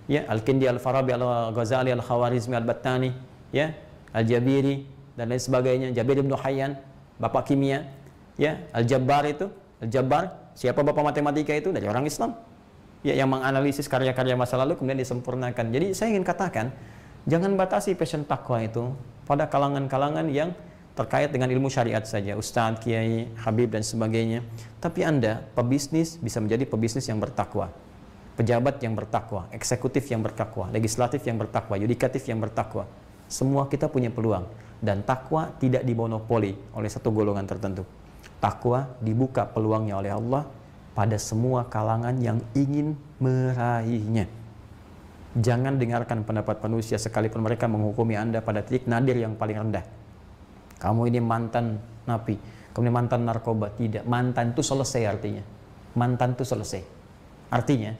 Ya, Al-Kindi, Al-Farabi, Al-Ghazali, Al-Khawarizmi, Al-Battani, ya, Al-Jabiri dan lain sebagainya. Jabir bin Hayyan, bapak kimia, ya, Al-Jabbar itu, Al-Jabbar, siapa bapak matematika itu? Dari orang Islam. Ya, yang menganalisis karya-karya masa lalu kemudian disempurnakan. Jadi saya ingin katakan, jangan batasi passion takwa itu pada kalangan-kalangan yang terkait dengan ilmu syariat saja, ustadz, kiai, habib dan sebagainya. Tapi Anda, pebisnis, bisa menjadi pebisnis yang bertakwa, pejabat yang bertakwa, eksekutif yang bertakwa, legislatif yang bertakwa, yudikatif yang bertakwa. Semua kita punya peluang, dan takwa tidak dimonopoli oleh satu golongan tertentu. Takwa dibuka peluangnya oleh Allah pada semua kalangan yang ingin meraihnya. Jangan dengarkan pendapat manusia sekalipun mereka menghukumi Anda pada titik nadir yang paling rendah. Kamu ini mantan napi, kamu ini mantan narkoba. Tidak, mantan itu selesai artinya. Mantan itu selesai. Artinya,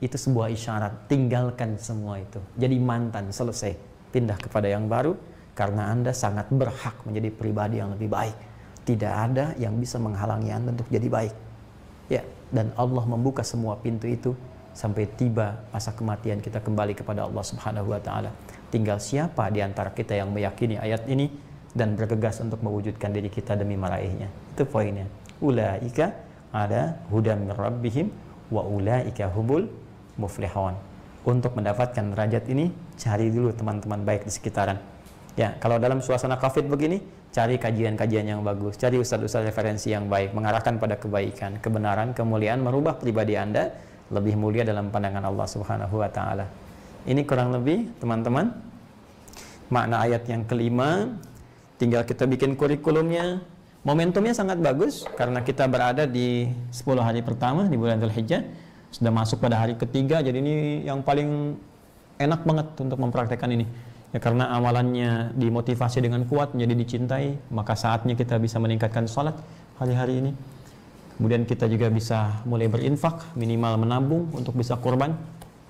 itu sebuah isyarat, tinggalkan semua itu. Jadi mantan, selesai. Pindah kepada yang baru, karena Anda sangat berhak menjadi pribadi yang lebih baik. Tidak ada yang bisa menghalangi Anda untuk jadi baik. Ya, dan Allah membuka semua pintu itu sampai tiba masa kematian kita kembali kepada Allah Subhanahu wa Ta'ala. Tinggal siapa di antara kita yang meyakini ayat ini dan bergegas untuk mewujudkan diri kita demi meraihnya. Itu poinnya. Ulaika ada hudam min rabbihim wa ulaika humul muflihun. Untuk mendapatkan derajat ini, cari dulu teman-teman baik di sekitaran. Ya, kalau dalam suasana Covid begini, cari kajian-kajian yang bagus, cari ustaz-ustaz referensi yang baik, mengarahkan pada kebaikan, kebenaran, kemuliaan, merubah pribadi Anda lebih mulia dalam pandangan Allah Subhanahu wa Ta'ala. Ini kurang lebih, teman-teman, makna ayat yang kelima. Tinggal kita bikin kurikulumnya. Momentumnya sangat bagus karena kita berada di 10 hari pertama di bulan Dzulhijjah, sudah masuk pada hari ketiga. Jadi ini yang paling enak banget untuk mempraktekkan ini. Ya, karena amalannya dimotivasi dengan kuat, menjadi dicintai, maka saatnya kita bisa meningkatkan salat hari-hari ini. Kemudian kita juga bisa mulai berinfak, minimal menabung untuk bisa kurban.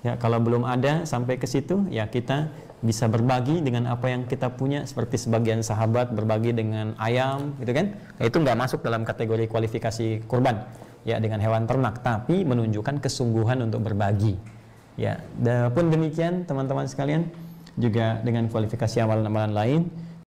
Ya, kalau belum ada sampai ke situ, ya kita bisa berbagi dengan apa yang kita punya, seperti sebagian sahabat berbagi dengan ayam, gitu kan? Nah, itu nggak masuk dalam kategori kualifikasi kurban, ya, dengan hewan ternak, tapi menunjukkan kesungguhan untuk berbagi. Ya, pun demikian teman-teman sekalian, juga dengan kualifikasi amalan-amalan lain.